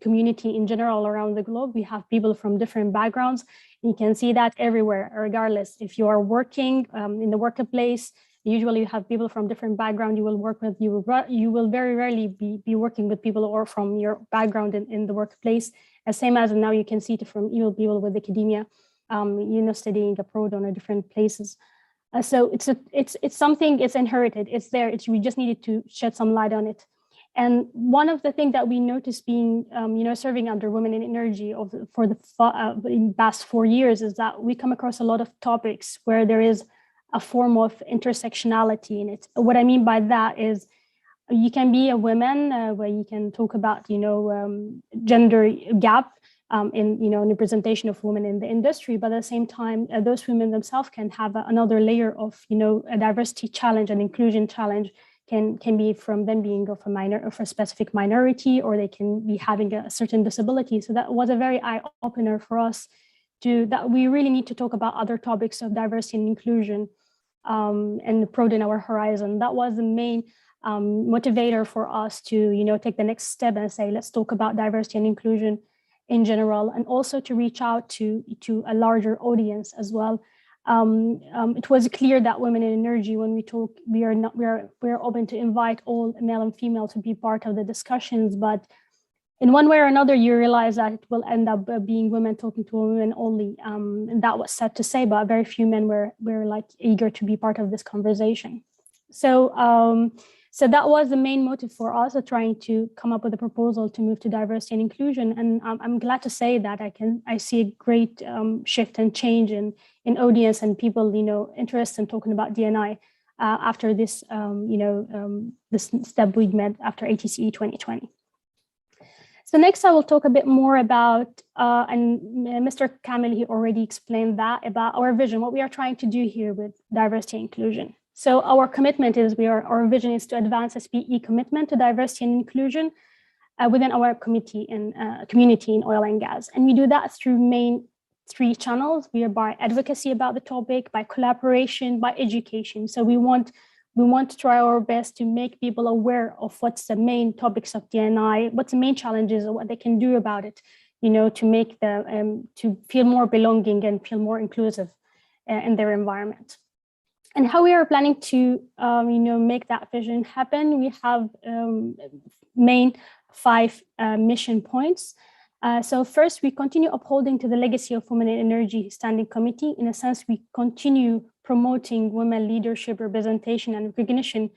S5: community in general around the globe. We have people from different backgrounds. You can see that everywhere, regardless. If you are working in the workplace, usually you have people from different backgrounds you will work with. You will very rarely be working with people or from your background in the workplace. As same as now you can see it from people with academia. Studying abroad or different places. So it's something, it's inherited, it's there. We just needed to shed some light on it. And one of the things that we noticed being, serving under Women in Energy for the past 4 years is that we come across a lot of topics where there is a form of intersectionality in it. What I mean by that is you can be a woman where you can talk about, gender gap, in representation of women in the industry, but at the same time, those women themselves can have another layer of, a diversity challenge and inclusion challenge. Can be from them being of a specific minority, or they can be having a certain disability. So that was a very eye opener for us that we really need to talk about other topics of diversity and inclusion and broaden our horizon. That was the main motivator for us to, take the next step and say, let's talk about diversity and inclusion in general, and also to reach out to a larger audience as well. It was clear that Women in Energy, when we talk, we are open to invite all male and female to be part of the discussions, but in one way or another, you realize that it will end up being women talking to women only. And that was sad to say, but very few men were eager to be part of this conversation. So that was the main motive for us of trying to come up with a proposal to move to diversity and inclusion. And I'm glad to say that I see a great shift and change in audience and people, interest in talking about DNI after this, this step we made after ATCE 2020. So next I will talk a bit more about, and Mr. Kamil, he already explained that, about our vision, what we are trying to do here with diversity and inclusion. So our commitment is, our vision is to advance SPE commitment to diversity and inclusion within our community in oil and gas. And we do that through main 3 channels. We are by advocacy about the topic, by collaboration, by education. So we want to try our best to make people aware of what's the main topics of DNI, what's the main challenges, and what they can do about it, to make to feel more belonging and feel more inclusive in their environment. And how we are planning to, make that vision happen, we have main 5 mission points. So first, we continue upholding to the legacy of Women in Energy Standing Committee. In a sense, we continue promoting women leadership, representation, and recognition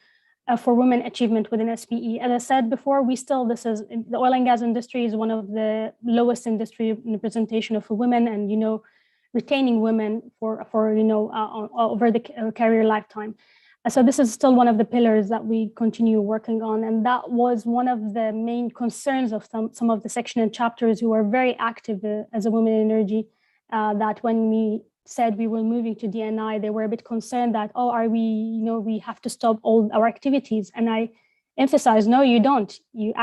S5: for women achievement within SPE. As I said before, the oil and gas industry is one of the lowest industry representation of women, and retaining women for over the career lifetime. So this is still one of the pillars that we continue working on, and that was one of the main concerns of some of the section and chapters who are very active as a Women in Energy. That when we said we were moving to DNI, they were a bit concerned that, we have to stop all our activities. And I emphasize, no, you don't. You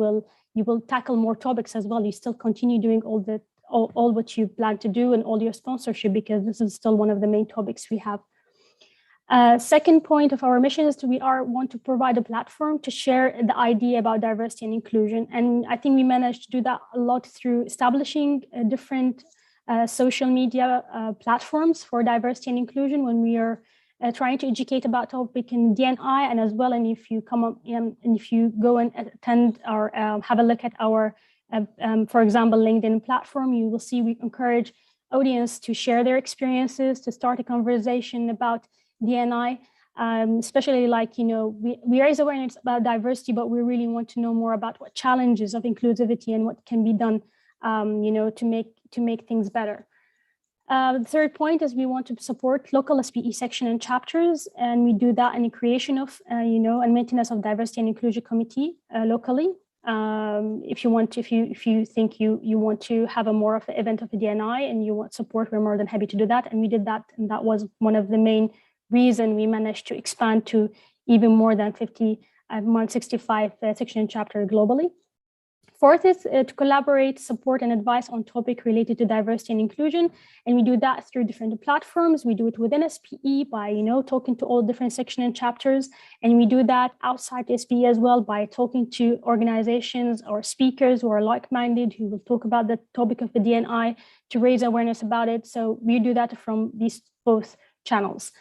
S5: will you will tackle more topics as well. You still continue doing all what you plan to do and all your sponsorship, because this is still one of the main topics we have. Second point of our mission is we want to provide a platform to share the idea about diversity and inclusion. And I think we managed to do that a lot through establishing different social media platforms for diversity and inclusion when we are trying to educate about topic in DNI, and as well, and if you come up and if you go and attend or have a look at our, for example, LinkedIn platform, you will see we encourage audience to share their experiences, to start a conversation about DNI, especially like, we raise awareness about diversity, but we really want to know more about what challenges of inclusivity and what can be done, to make things better. The third point is we want to support local SPE section and chapters, and we do that in the creation of, and maintenance of diversity and inclusion committee locally. If you think you want to have a more of an event of a DNI and you want support, we're more than happy to do that. And we did that, and that was one of the main reason we managed to expand to even more than 65 section and chapter globally. Fourth is to collaborate, support, and advise on topic related to diversity and inclusion. And we do that through different platforms. We do it within SPE by, talking to all different section and chapters. And we do that outside SPE as well by talking to organizations or speakers who are like-minded, who will talk about the topic of the DNI to raise awareness about it. So we do that from these both channels.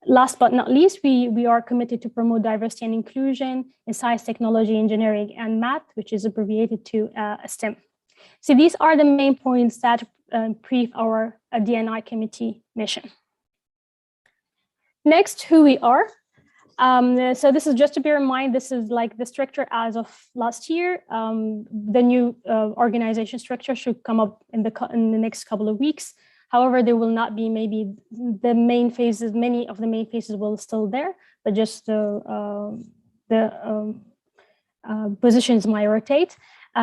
S5: Last but not least, we are committed to promote diversity and inclusion in science, technology, engineering, and math, which is abbreviated to STEM. So these are the main points that brief our DNI committee mission. Next, who we are. So this is just to bear in mind, this is like the structure as of last year. The new organization structure should come up in the next couple of weeks. However, there will not be maybe the main phases, many of the main phases will still there, but just the positions might rotate.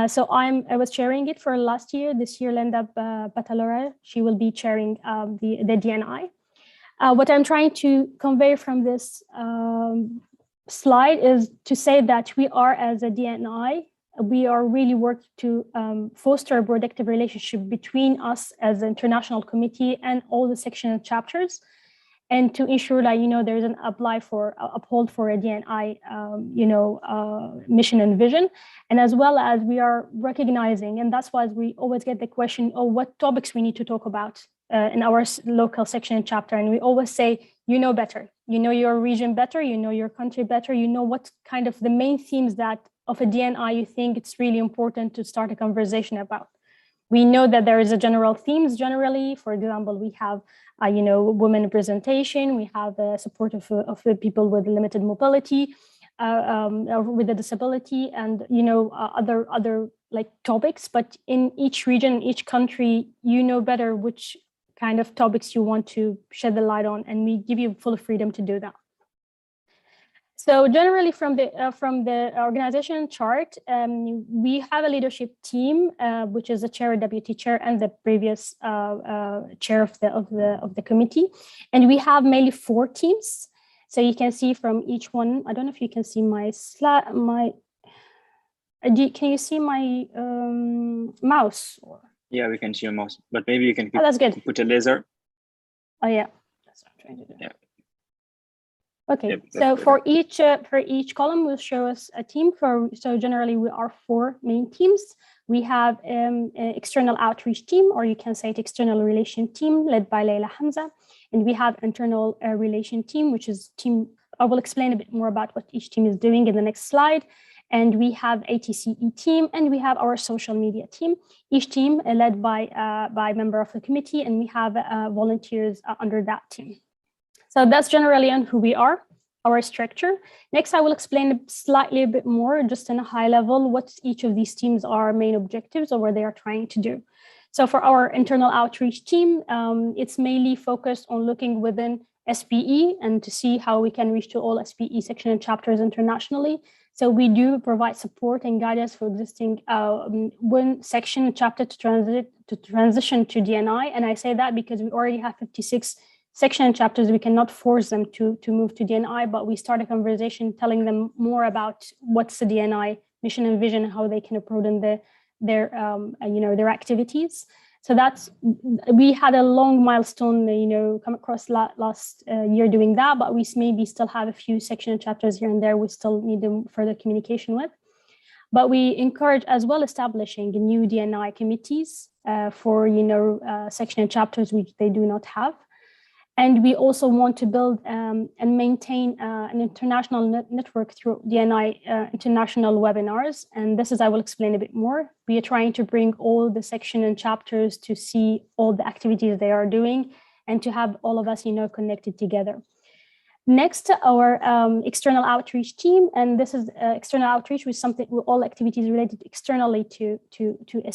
S5: So I was chairing it for last year. This year, Linda Batalora, she will be chairing the DNI. What I'm trying to convey from this slide is to say that we are, as a DNI, we are really working to foster a productive relationship between us as an international committee and all the section and chapters, and to ensure that, there is an uphold for a DNI, mission and vision. And as well as we are recognizing, and that's why we always get the question, what topics we need to talk about in our local section and chapter. And we always say, better, your region better, your country better, what kind of the main themes that of a DNI you think it's really important to start a conversation about. We know that there is a general themes generally. For example, we have, women representation, we have support of people with limited mobility, with a disability, and, other like topics. But in each region, each country, better which kind of topics you want to shed the light on, and we give you full freedom to do that. So generally from the organization chart, we have a leadership team, which is the chair, deputy chair, and the previous chair of the committee, and we have mainly 4 teams. So you can see from each one. I don't know if you can see my slide. Can you see my mouse?
S1: Yeah, we can see your mouse, but maybe you can
S5: that's good.
S1: Put a laser.
S5: Oh yeah, that's what I'm trying to do.
S1: Yeah.
S5: Okay,
S1: yep,
S5: so for each column will show us a team. So generally we are 4 main teams. We have an external outreach team, or you can say it external relation team, led by Leila Hamza, and we have internal relation team, which is team. I will explain a bit more about what each team is doing in the next slide. And we have ATCE team, and we have our social media team. Each team led by a member of the committee, and we have volunteers under that team. So that's generally on who we are, our structure. Next, I will explain slightly a bit more, just in a high level, what each of these teams are main objectives or what they are trying to do. So for our internal outreach team, it's mainly focused on looking within SPE and to see how we can reach to all SPE section and chapters internationally. So we do provide support and guidance for existing one section and chapter to transition to DNI. And I say that because we already have 56 section and chapters. We cannot force them to move to DNI, but we start a conversation telling them more about what's the DNI mission and vision, how they can broaden their activities. So we had a long milestone, come across last year doing that, but we maybe still have a few section and chapters here and there we still need further communication with. But we encourage as well establishing new D&I committees for section and chapters which they do not have. And we also want to build and maintain an international network through D&I international webinars. And this is, I will explain a bit more. We are trying to bring all the section and chapters to see all the activities they are doing and to have all of us, connected together. Next, our external outreach team, and this is external outreach with all activities related externally to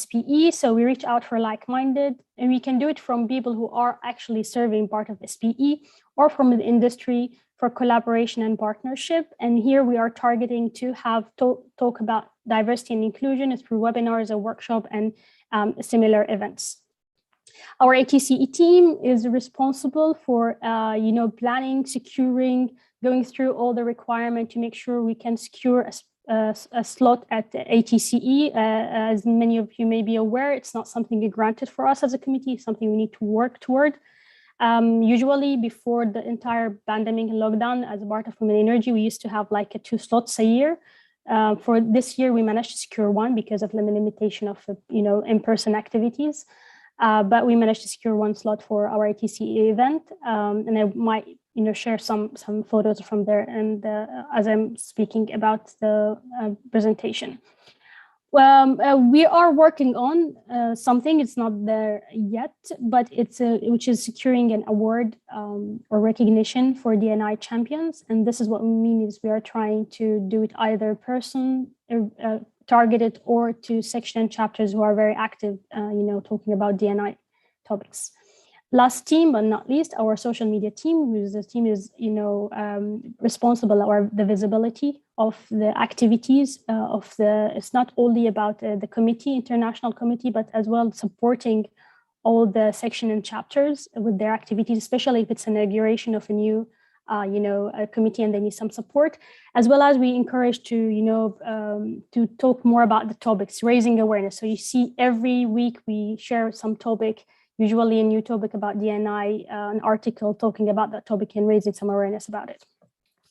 S5: SPE. So we reach out for like-minded, and we can do it from people who are actually serving part of SPE or from the industry for collaboration and partnership. And here we are targeting to have talk about diversity and inclusion through webinars, a workshop, and similar events. Our ATCE team is responsible for, planning, securing, going through all the requirements to make sure we can secure a slot at ATCE. As many of you may be aware, it's not something granted for us as a committee, it's something we need to work toward. Usually before the entire pandemic and lockdown, as a part of Women Energy, we used to have like 2 slots a year. For this year, we managed to secure 1 because of the limitation of, in-person activities. But we managed to secure 1 slot for our ATCE event, and I might, share some photos from there. And as I'm speaking about the presentation, we are working on something. It's not there yet, but it's which is securing an award or recognition for D&I champions. And this is what we mean is we are trying to do it either targeted or to section and chapters who are very active, talking about D&I topics. Last team, but not least, our social media team, whose team is, responsible for the visibility of the activities it's not only about the committee, international committee, but as well supporting all the section and chapters with their activities, especially if it's an inauguration of a new a committee and they need some support, as well as we encourage to talk more about the topics, raising awareness. So you see every week we share some topic, usually a new topic about D&I, an article talking about that topic and raising some awareness about it.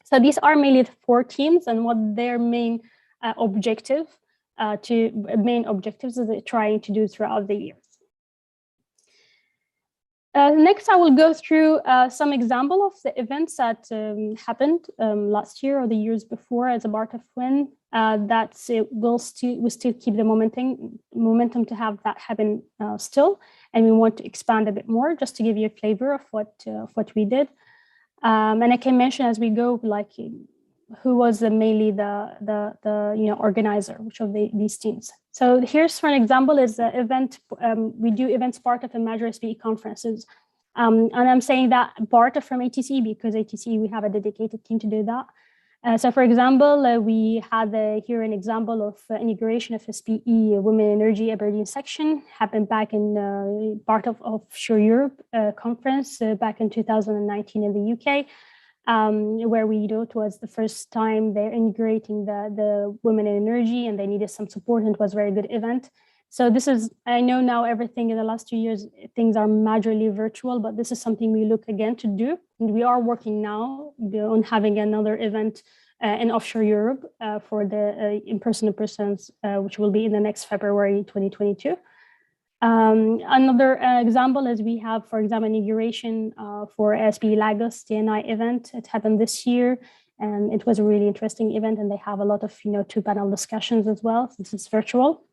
S5: So these are mainly the 4 teams and what their main objectives is they're trying to do throughout the year. Next, I will go through some example of the events that happened last year or the years before as a part of WIN. We still keep the momentum to have that happen still, and we want to expand a bit more just to give you a flavor of what we did. And I can mention as we go, like who was mainly the organizer, which of these teams. So here's for an example is the event. We do events part of a major SPE conferences. And I'm saying that part from ATCE because ATCE, we have a dedicated team to do that. So for example, we had here an example of inauguration of SPE Women Energy Aberdeen Section happened back in part of Offshore Europe conference back in 2019 in the UK. Where it was the first time they're integrating the women in energy and they needed some support, and it was a very good event. So I know now everything in the last 2 years, things are majorly virtual, but this is something we look again to do. And we are working now on having another event in offshore Europe for the in-person persons, which will be in the next February 2022. Another example is we have, for example, inauguration for SPE Lagos D&I event. It happened this year, and it was a really interesting event, and they have a lot of 2 panel discussions as well, since it's virtual.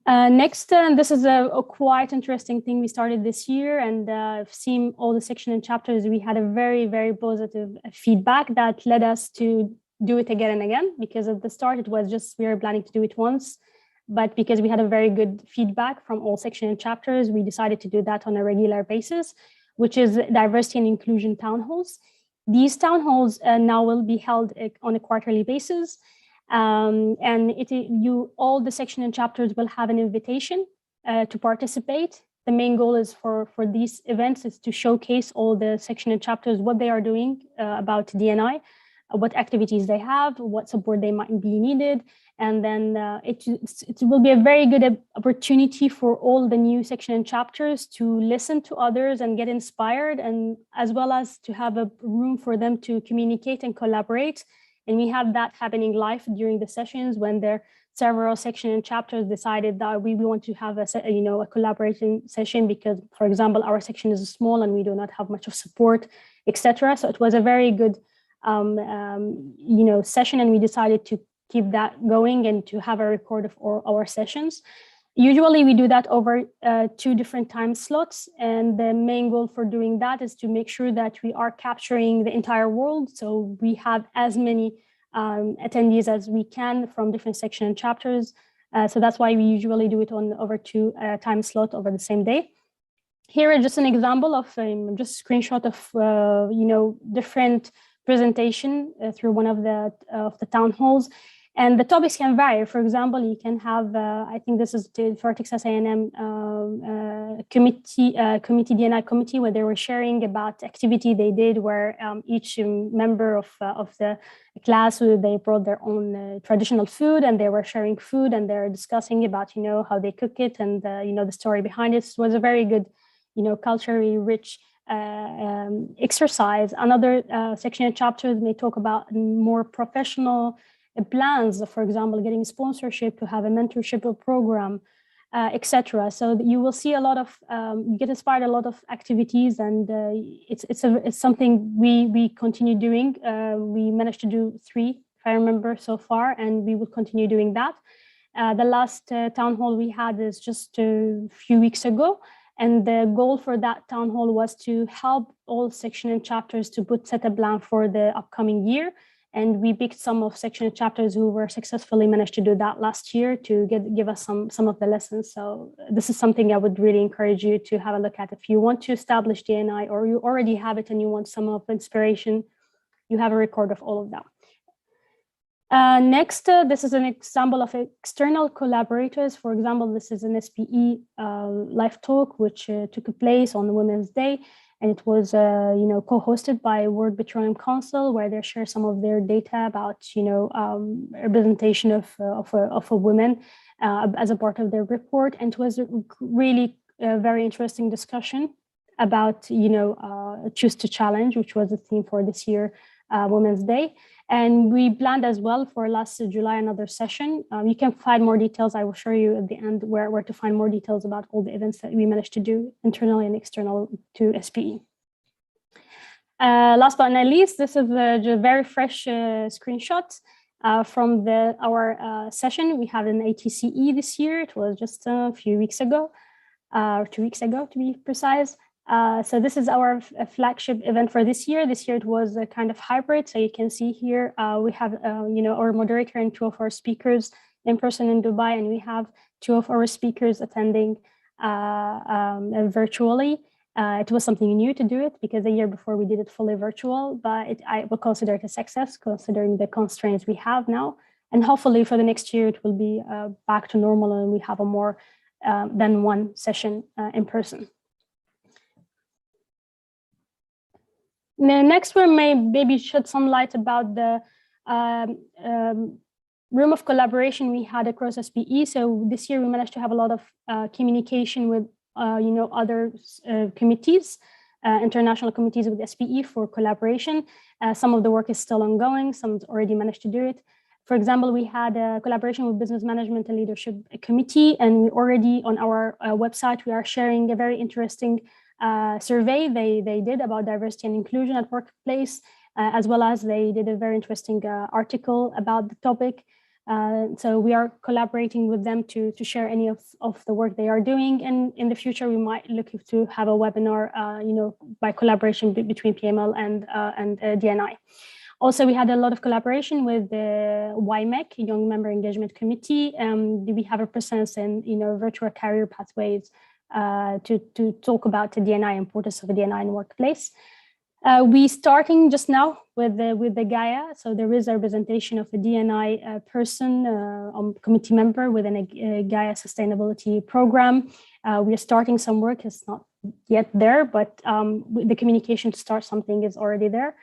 S5: Next, this is a quite interesting thing we started this year, and I've seen all the section and chapters. We had a very, very positive feedback that led us to do it again and again, because at the start it was just we were planning to do it once. But because we had a very good feedback from all section and chapters, we decided to do that on a regular basis, which is diversity and inclusion town halls. These town halls now will be held on a quarterly basis. And all the section and chapters will have an invitation to participate. The main goal is for these events is to showcase all the section and chapters, what they are doing about D&I. what activities they have, what support they might be needed. And then it will be a very good opportunity for all the new section and chapters to listen to others and get inspired, and as well as to have a room for them to communicate and collaborate. And we had that happening live during the sessions when there several section and chapters decided that we want to have a collaboration session because, for example, our section is small and we do not have much of support, etc. So it was a very good session, and we decided to keep that going and to have a record of all our sessions. Usually we do that over 2 different time slots, and the main goal for doing that is to make sure that we are capturing the entire world, so we have as many attendees as we can from different section and chapters. So that's why we usually do it on over 2 time slots over the same day. Here is just an example of just a screenshot of different presentation through one of the town halls. And the topics can vary. For example, you can have, I think this is for Texas A&M committee DNI committee, where they were sharing about activity they did, where each member of the class, they brought their own traditional food, and they were sharing food, and they're discussing about, how they cook it, and the story behind it. So it was a very good, culturally rich exercise. Another section and chapters may talk about more professional plans, for example, getting sponsorship to have a mentorship program, etc. So you will see a lot of, you get inspired a lot of activities, and it's something we continue doing. We managed to do 3, if I remember, so far, and we will continue doing that. The last town hall we had is just a few weeks ago, and the goal for that town hall was to help all section and chapters to set a plan for the upcoming year. And we picked some of section and chapters who were successfully managed to do that last year to give us some of the lessons. So this is something I would really encourage you to have a look at. If you want to establish DNI, or you already have it and you want some of the inspiration, you have a record of all of that. Next, this is an example of external collaborators. For example, this is an SPE live talk, which took place on Women's Day. And it was, co-hosted by World Petroleum Council, where they share some of their data about, representation of a women as a part of their report. And it was a really very interesting discussion about, choose to challenge, which was the theme for this year, Women's Day. And we planned as well for last July another session. You can find more details. I will show you at the end where to find more details about all the events that we managed to do internally and external to SPE. Last but not least, this is a very fresh screenshot from our session. We had an ATCE this year. It was just a few weeks ago, or 2 weeks ago to be precise. So this is our flagship event for this year. This year it was a kind of hybrid. So you can see here we have our moderator and 2 of our speakers in person in Dubai, and we have 2 of our speakers attending virtually. It was something new to do it because the year before we did it fully virtual, but I will consider it a success considering the constraints we have now. And hopefully for the next year it will be back to normal, and we have a more than 1 session in person. The next one may maybe shed some light about the room of collaboration we had across SPE. So this year we managed to have a lot of communication with other committees, international committees with SPE for collaboration. Some of the work is still ongoing, some already managed to do it. For example, we had a collaboration with Business Management and Leadership Committee, and we already on our website, we are sharing a very interesting survey they did about diversity and inclusion at workplace, as well as they did a very interesting article about the topic. So we are collaborating with them to share any of the work they are doing. And in the future, we might look to have a webinar, by collaboration between PML and DNI. Also, we had a lot of collaboration with the YMEC, Young Member Engagement Committee. We have a presence in virtual career pathways to talk about the DNI, importance of a DNI in workplace. We starting just now with the GAIA. So there is a representation of a DNI person, committee member within a GAIA sustainability program. We are starting some work. It's not yet there, but the communication to start something is already there.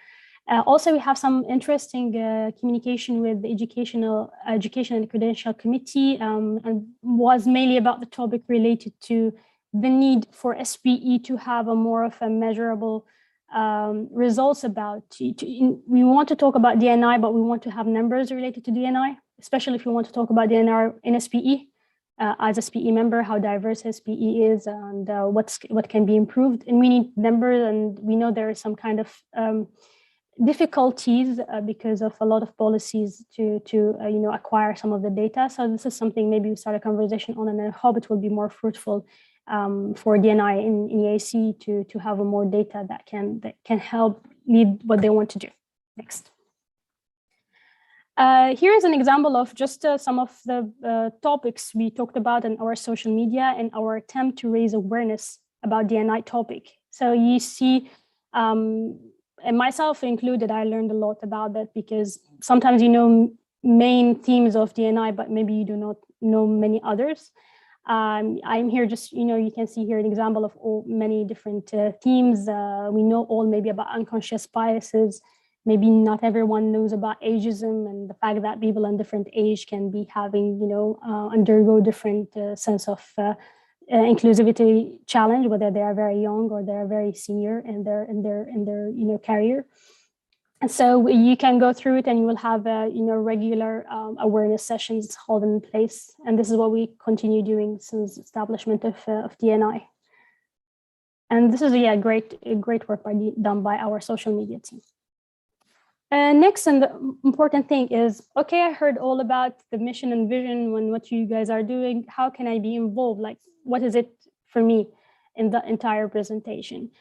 S5: Also, we have some interesting communication with the Education and Credential Committee, and was mainly about the topic related to the need for SPE to have a more of a measurable results about. We want to talk about DNI, but we want to have numbers related to DNI, especially if you want to talk about DNI in SPE. As a SPE member, how diverse SPE is and what can be improved. And we need numbers, and we know there is some kind of difficulties because of a lot of policies to acquire some of the data. So this is something maybe we start a conversation on, and I hope it will be more fruitful for DNI in EAC to have a more data that can help lead what they want to do. Next. Here is an example of just some of the topics we talked about in our social media and our attempt to raise awareness about DNI topic. So you see, and myself included, I learned a lot about that, because sometimes you know main themes of DNI, but maybe you do not know many others. I'm here just, you can see here an example of many different themes. We know all maybe about unconscious biases. Maybe not everyone knows about ageism and the fact that people in different age can be having, undergo different sense of inclusivity challenge, whether they are very young or they are very senior in their career. And so you can go through it, and you will have regular awareness sessions held in place. And this is what we continue doing since establishment of DNI. And this is great work done by our social media team. Next, and the important thing is, okay, I heard all about the mission and vision and what you guys are doing. How can I be involved? Like, what is it for me in the entire presentation?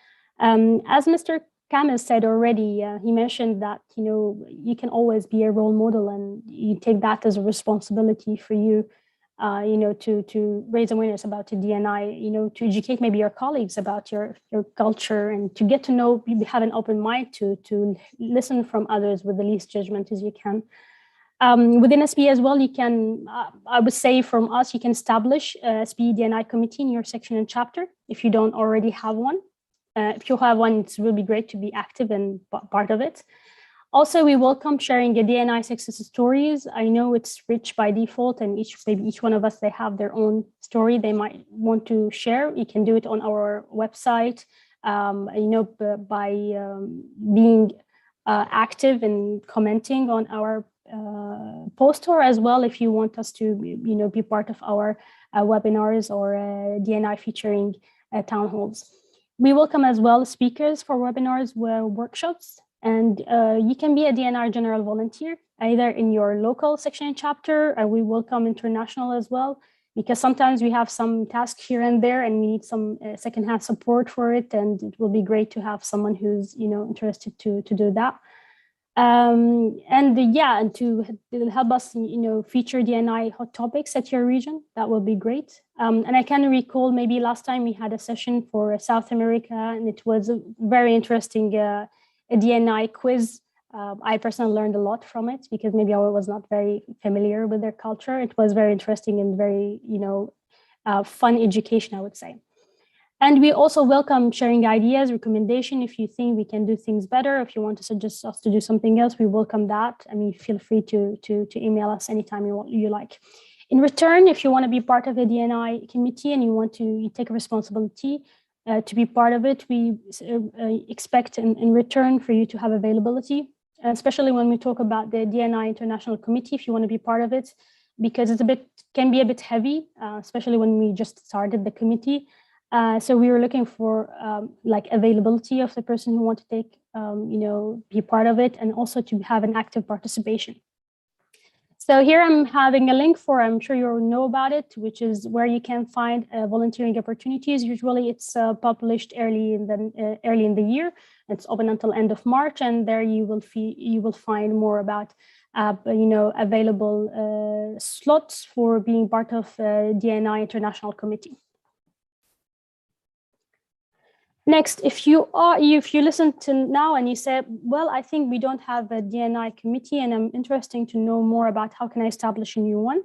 S5: As Mr. Kamil said already, he mentioned that, you can always be a role model, and you take that as a responsibility for you, to raise awareness about the DNI, to educate maybe your colleagues about your culture, and to get to know, have an open mind to listen from others with the least judgment as you can. Within SPE as well, you can, I would say from us, you can establish a SPE DNI committee in your section and chapter if you don't already have one. If you have one, it's really great to be active and part of it. Also, we welcome sharing a DNI success stories. I know it's rich by default, and maybe each one of us, they have their own story they might want to share. You can do it on our website, by being active and commenting on our post, or as well if you want us to, be part of our webinars or DNI featuring town halls. We welcome as well speakers for webinars, workshops. And you can be a DNR general volunteer, either in your local section and chapter, and we welcome international as well, because sometimes we have some tasks here and there, and we need some secondhand support for it. And it will be great to have someone who's, interested to do that. And to help us, feature DNI hot topics at your region, that will be great. And I can recall maybe last time we had a session for South America, and it was a very interesting a DNI quiz. I personally learned a lot from it, because maybe I was not very familiar with their culture. It was very interesting and very, fun education, I would say. And we also welcome sharing ideas, recommendation. If you think we can do things better, if you want to suggest us to do something else, we welcome that. I mean, feel free to email us anytime you like. In return, if you want to be part of a DNI committee and you want to take a responsibility, to be part of it, we expect in return for you to have availability, especially when we talk about the DNI International Committee, if you want to be part of it, because can be a bit heavy, especially when we just started the committee. So we were looking for availability of the person who want to take, be part of it, and also to have an active participation. So here I'm having a link for, I'm sure you know about it, which is where you can find volunteering opportunities. Usually it's published early in the year. It's open until end of March, and there you will find more about available slots for being part of DNI International Committee. Next, if you listen to now and you say, well, I think we don't have a DNI committee and I'm interested to know more about how can I establish a new one.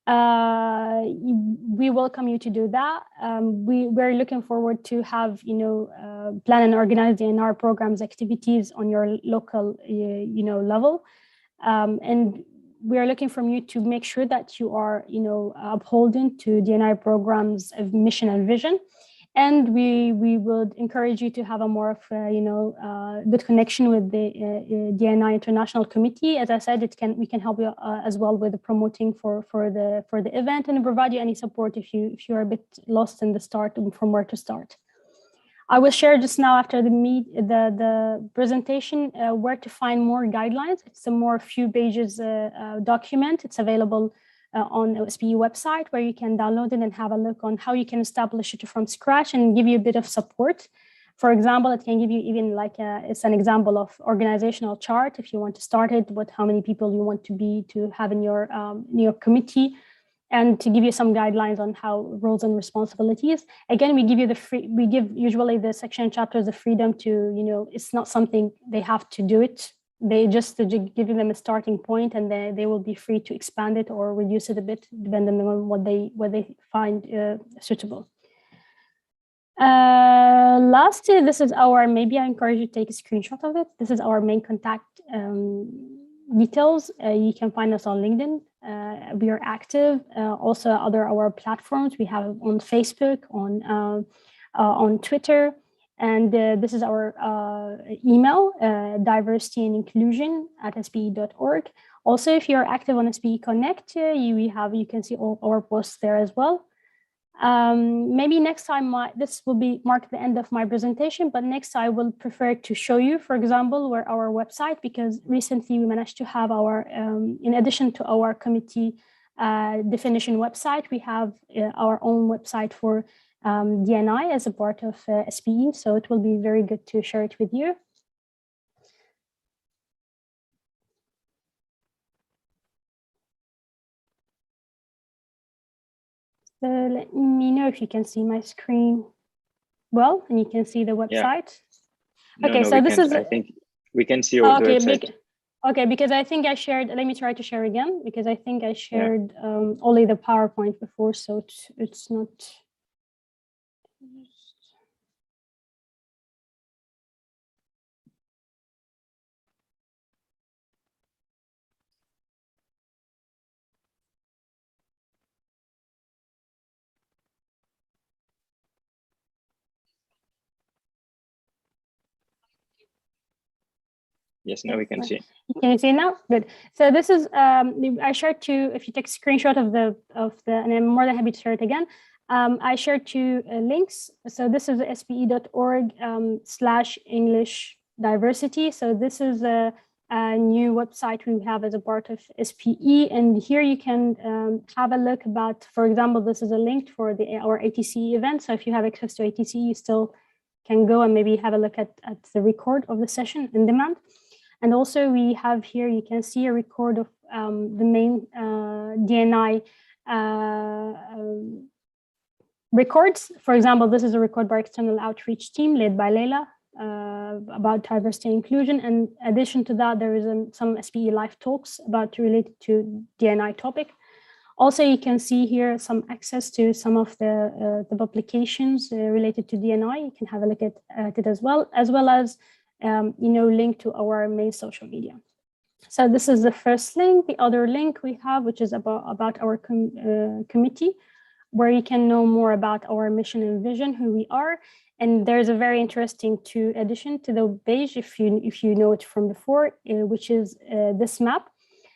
S5: we welcome you to do that. We're looking forward to have, plan and organize the NR programs activities on your local, level. And we are looking from you to make sure that you are, upholding to DNI programs of mission and vision. And we would encourage you to have a more of good connection with the DNI International Committee. As I said, we can help you as well with the promoting for the event and provide you any support if you are a bit lost in the start and from where to start. I will share just now after the presentation where to find more guidelines. It's a more few pages document. It's available on the SPE website where you can download it and have a look on how you can establish it from scratch and give you a bit of support. For example, it can give you even it's an example of organizational chart if you want to start it, how many people you want to have in your committee, and to give you some guidelines on how roles and responsibilities. Again, we give usually the section chapters the freedom to, it's not something they have to do it. They just give them a starting point, and they will be free to expand it or reduce it a bit, depending on what they find suitable. Lastly, this is maybe I encourage you to take a screenshot of it. This is our main contact details. You can find us on LinkedIn. We are active. Also, our platforms we have on Facebook, on Twitter. And this is our email, diversityandinclusion@spe.org. Also, if you're active on SPE Connect, you can see all our posts there as well. Maybe next time, this will mark the end of my presentation, but next I will prefer to show you, for example, where our website, because recently we managed to have in addition to our committee definition website, we have our own website for DNI as a part of SPE, so it will be very good to share it with you. So let me know if you can see my screen well, and you can see the website.
S1: Yeah.
S5: Okay, so this is.
S1: I think we can see the website.
S5: Okay, because I think I shared. Let me try to share again, because I think I shared only the PowerPoint before, so it's not.
S1: Yes, now we can see.
S5: Can you see now? Good. So this is I shared two. If you take a screenshot of the, and I'm more than happy to share it again. I shared two links. So this is spe.org/English diversity. So this is a new website we have as a part of SPE, and here you can have a look about. For example, this is a link for our ATC event. So if you have access to ATC, you still can go and maybe have a look at the record of the session in demand. And also we have here, you can see a record of the main DNI records. For example, this is a record by external outreach team led by Leila about diversity and inclusion. And in addition to that, there is some SPE live talks related to DNI topic. Also, you can see here some access to some of the publications related to DNI. You can have a look at it as well as link to our main social media. So this is the first link. The other link we have, which is about our committee, where you can know more about our mission and vision, who we are. And there's a very interesting addition to the page, if you know it from before, which is this map.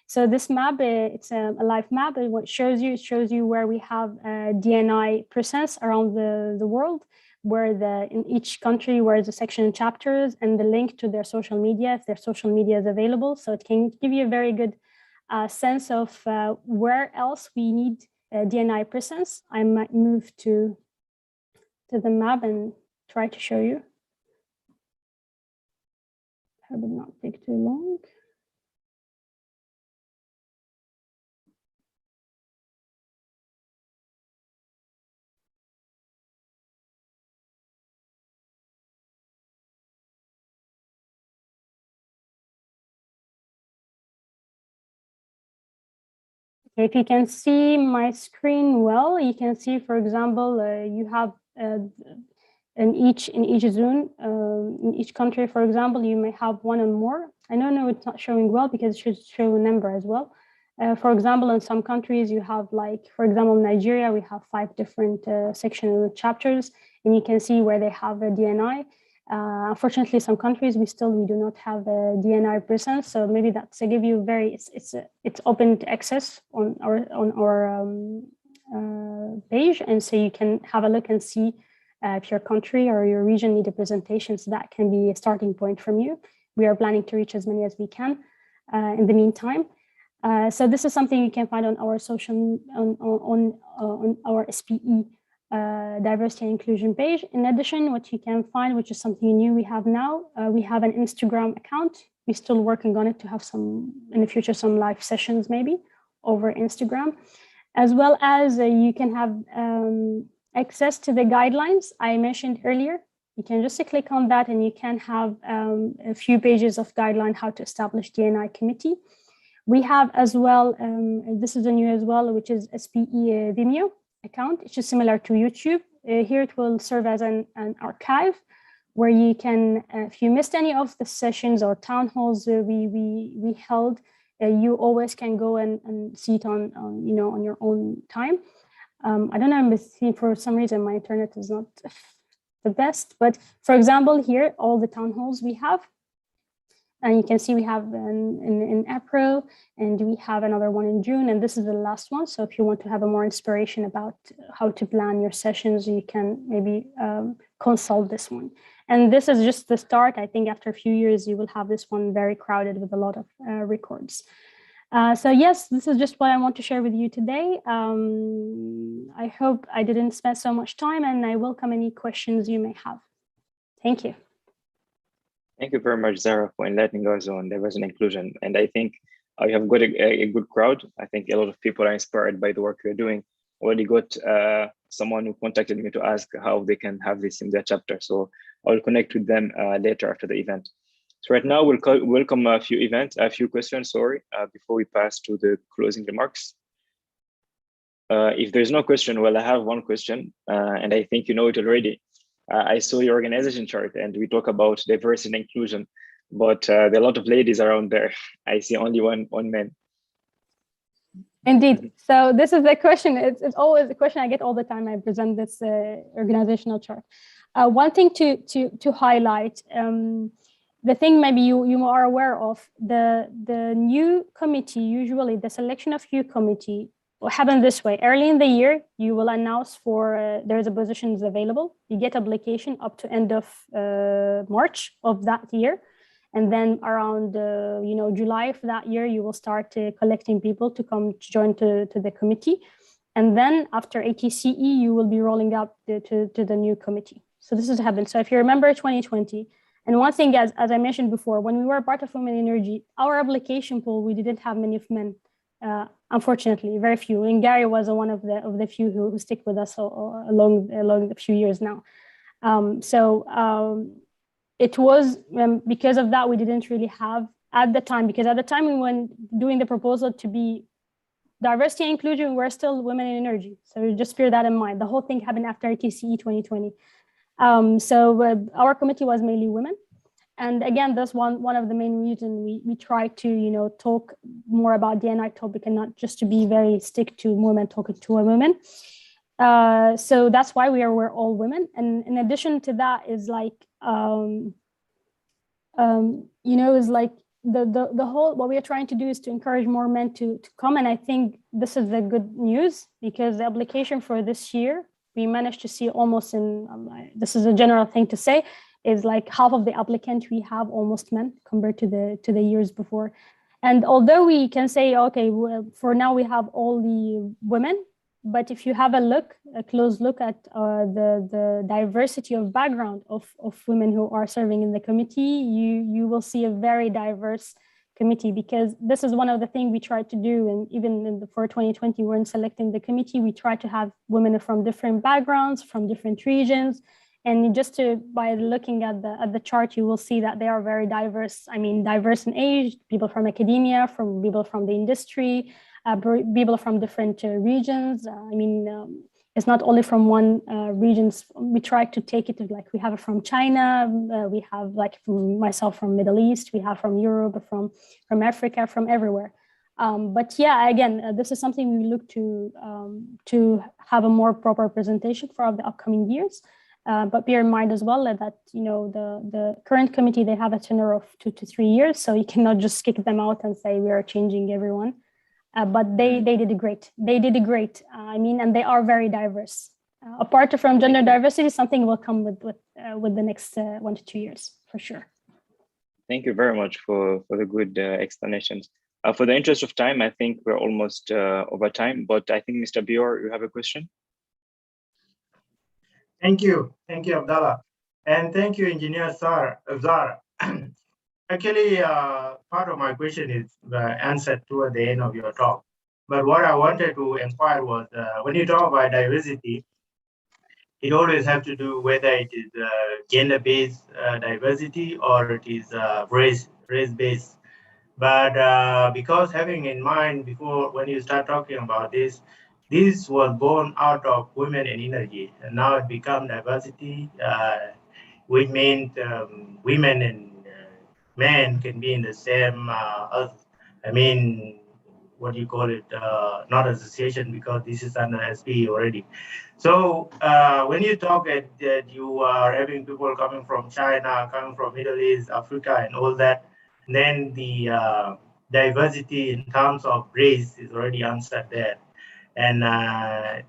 S5: So this map, it's a live map. It shows you where we have DNI presence around the world, where in each country where the section and chapters, and the link to their social media, if their social media is available. So it can give you a very good sense of where else we need DNI presence. I might move to the map and try to show you. Hope it not take too long. If you can see my screen well, you can see, for example, you have in each zone, in each country, for example, you may have one or more. I don't know, it's not showing well because it should show a number as well. For example, in some countries, you have like, for example, Nigeria, we have 5 different sections and chapters, and you can see where they have a DNI. Unfortunately, some countries we do not have a DNI presence, so maybe that's to give you it's open to access on our page, and so you can have a look and see if your country or your region need a presentation. So that can be a starting point from you. We are planning to reach as many as we can in the meantime. So this is something you can find on our social on our SPE diversity and inclusion page. In addition, what you can find, which is something new we have now, we have an Instagram account. We're still working on it to have some in the future, some live sessions maybe over Instagram, as well as you can have access to the guidelines I mentioned earlier. You can just click on that and you can have a few pages of guideline how to establish DNI committee. We have as well, this is a new as well, which is SPE Vimeo account, which is similar to YouTube. Here it will serve as an archive where you can, if you missed any of the sessions or town halls we held, you always can go and see it on your own time. I don't know, for some reason my internet is not the best, but for example, here, all the town halls we have, and you can see we have in April, and we have another one in June, and this is the last one. So if you want to have a more inspiration about how to plan your sessions, you can maybe consult this one. And this is just the start. I think after a few years, you will have this one very crowded with a lot of records. So yes, this is just what I want to share with you today. I hope I didn't spend so much time, and I welcome any questions you may have. Thank you.
S1: Thank you very much, Zahraa, for enlightening us on diversity and inclusion. And I think you have got a good crowd. I think a lot of people are inspired by the work you're doing. Already got someone who contacted me to ask how they can have this in their chapter. So I'll connect with them later after the event. So right now we'll welcome a few questions, before we pass to the closing remarks. If there's no question, well, I have one question, and I think you know it already. I saw your organization chart and we talk about diversity and inclusion, but there are a lot of ladies around there. I see only one man.
S5: Indeed. So this is the question. It's always the question I get all the time. I present this organizational chart. One thing to highlight, the thing maybe you are aware of, the new committee, usually the selection of new committee will happen this way. Early in the year, you will announce for there's a positions available. You get application up to end of March of that year. And then around July of that year, you will start collecting people to come to join to the committee. And then after ATCE, you will be rolling out to the new committee. So this is happened. So if you remember 2020, and one thing, as I mentioned before, when we were part of Women Energy, our application pool, we didn't have many of men. Unfortunately, very few. And GAIA was one of the few who stick with us along the few years now. It was because of that we didn't really have at the time, because at the time we went doing the proposal to be diversity and inclusion, we're still women in energy. So just bear that in mind. The whole thing happened after TCE 2020. Our committee was mainly women. And again, that's one of the main reasons we try to talk more about DNI topic and not just to be very stick to women talking to a woman. So that's why we're all women. And in addition to that is like, is like the whole, what we are trying to do is to encourage more men to come. And I think this is the good news, because the application for this year, we managed to see almost this is a general thing to say, is like half of the applicants we have almost men compared to the years before. And although we can say, okay, well, for now we have all the women, but if you have a close look at the diversity of background of women who are serving in the committee, you will see a very diverse committee, because this is one of the things we tried to do. And even for 2020, when selecting the committee, we tried to have women from different backgrounds, from different regions. And by looking at the chart, you will see that they are very diverse. I mean, diverse in age, people from academia, from people from the industry, people from different regions. It's not only from one regions. We try to take it to, like, we have it from China, we have, like, from myself from Middle East, we have from Europe, from Africa, from everywhere. But yeah, again, this is something we look to have a more proper representation for the upcoming years. But bear in mind as well that, you know, the current committee, they have a tenure of 2 to 3 years, so you cannot just kick them out and say we are changing everyone. But they did great. They did great. And they are very diverse. Apart from gender diversity, something will come with the next 1 to 2 years for sure.
S1: Thank you very much for the good explanations. For the interest of time, I think we're almost over time, but I think Mr. Bior, you have a question?
S6: Thank you, Abdallah. And thank you, Engineer Zahraa. Actually, part of my question is answered toward the end of your talk. But what I wanted to inquire was, when you talk about diversity, it always has to do whether it is gender-based diversity or it is race-based. But because having in mind before, when you start talking about this was born out of women in energy, and now it becomes diversity, which means women and men can be in the same, what do you call it? Not association, because this is under SPE already. So when you talk that you are having people coming from China, coming from Middle East, Africa, and all that, then the diversity in terms of race is already answered there. And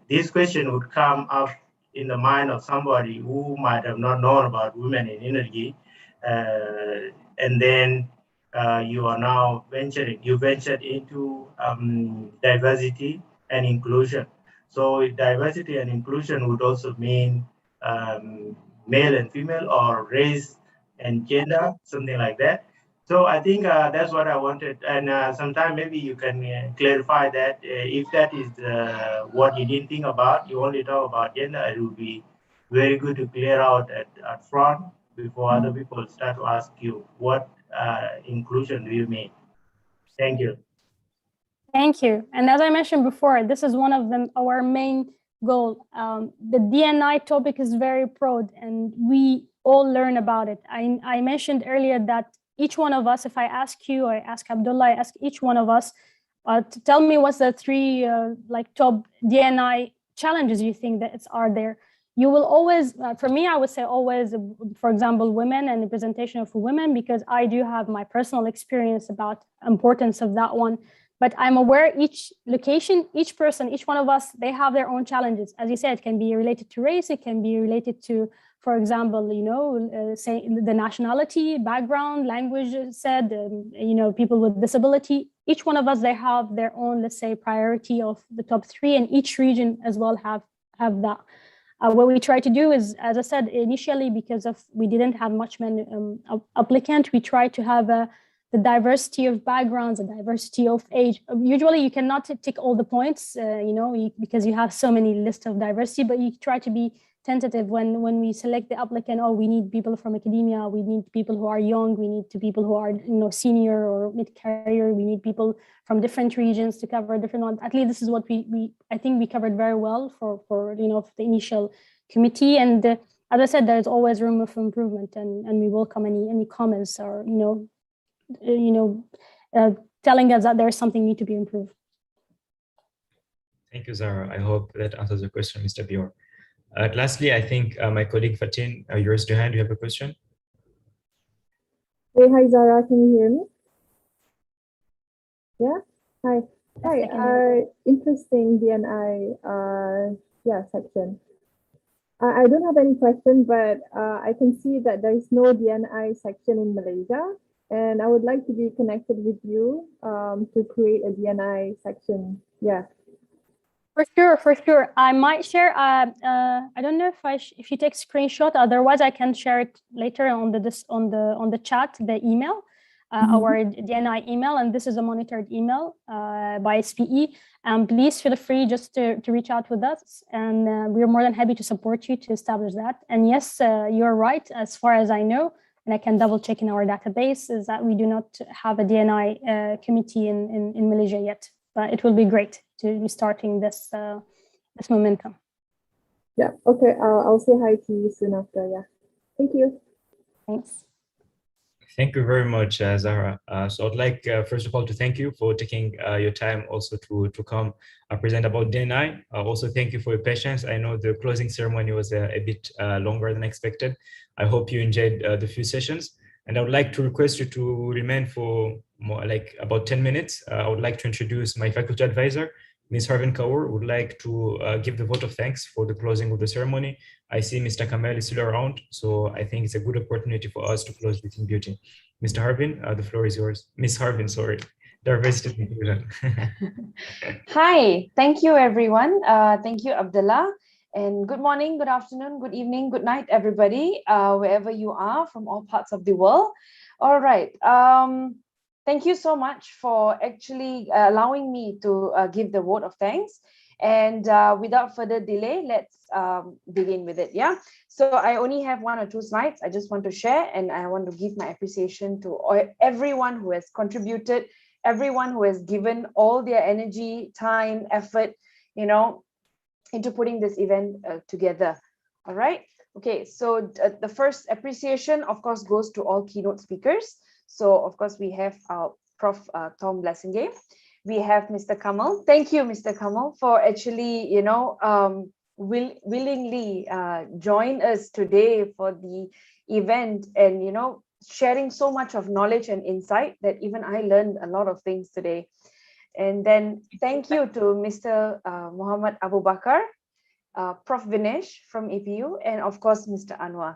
S6: this question would come up in the mind of somebody who might have not known about women in energy. And then you are now ventured into diversity and inclusion. So diversity and inclusion would also mean male and female, or race and gender, something like that. So I think that's what I wanted. And sometime maybe you can clarify that if that is what you didn't think about, you only talk about gender, it would be very good to clear out at front before other people start to ask you what inclusion do you mean. Thank you.
S5: Thank you. And as I mentioned before, this is one of our main goal. The D&I topic is very broad, and we all learn about it. I mentioned earlier that each one of us, if I ask you, I ask Abdullah, I ask each one of us to tell me what's the 3 top D&I challenges you think that are there. You will always, for me, I would say always, for example, women and the representation of women, because I do have my personal experience about importance of that one. But I'm aware each location, each person, each one of us, they have their own challenges. As you said, it can be related to race, it can be related to, for example, say the nationality, background, language said, people with disability. Each one of us, they have their own, let's say, priority of the top 3, and each region as well have that. What we try to do is, as I said, initially, because we didn't have much applicant, we try to have the diversity of backgrounds, the diversity of age. Usually you cannot tick all the points, because you have so many lists of diversity, but you try to be tentative when we select the applicant. Oh, we need people from academia, we need people who are young, we need people who are senior or mid-career, we need people from different regions to cover different ones. At least this is what I think we covered very well for the initial committee. And as I said, there's always room for improvement, and we welcome any comments or telling us that there's something need to be improved.
S7: Thank you, Zahraa. I hope that answers your question, Mr. Bior. Lastly, I think my colleague Fatin, you raised your hand. You have a question?
S8: Hey, hi Zahraa, can you hear me? Yeah, hi. Hi, interesting D&I section. I don't have any question, but I can see that there is no D&I section in Malaysia, and I would like to be connected with you to create a D&I section. Yeah.
S5: For sure. I might share. I don't know if you take screenshot. Otherwise, I can share it later on the chat, the email, our D&I email, and this is a monitored email by SPE. Please feel free just to reach out with us, and we're more than happy to support you to establish that. And yes, you're right. As far as I know, and I can double check in our database, is that we do not have a D&I committee in Malaysia yet. but it will be great to be starting this this momentum.
S8: Yeah, okay, I'll say hi to you soon after, yeah. Thank you.
S5: Thanks.
S7: Thank you very much, Zahra. So I'd like, first of all, to thank you for taking your time also to come present about D&I. Also, thank you for your patience. I know the closing ceremony was a bit longer than expected. I hope you enjoyed the few sessions. And I would like to request you to remain for more, like about 10 minutes. I would like to introduce my faculty advisor, Ms. Harvin Kaur, would like to give the vote of thanks for the closing of the ceremony. I see Mr. Kamal is still around, so I think it's a good opportunity for us to close with in beauty. Mr. Harvin, the floor is yours. Ms. Harvin, sorry. Diversity inclusion.
S2: Hi, thank you everyone. Thank you, Abdullah. And good morning, good afternoon, good evening, good night, everybody, wherever you are from all parts of the world. All right. Thank you so much for actually allowing me to give the vote of thanks. And without further delay, let's begin with it. Yeah. So I only have 1 or 2 slides I just want to share, and I want to give my appreciation to everyone who has contributed, everyone who has given all their energy, time, effort, you know, into putting this event together. All right. Okay. So the first appreciation, of course, goes to all keynote speakers. So, of course, we have our Prof. Tom Blessingame. We have Mr. Kamal. Thank you, Mr. Kamal, for actually, you know, willingly join us today for the event and, you know, sharing so much of knowledge and insight that even I learned a lot of things today. And then thank you to Mr. Mohamed Abu Bakar, Prof. Vinesh from APU, and of course, Mr. Anwar.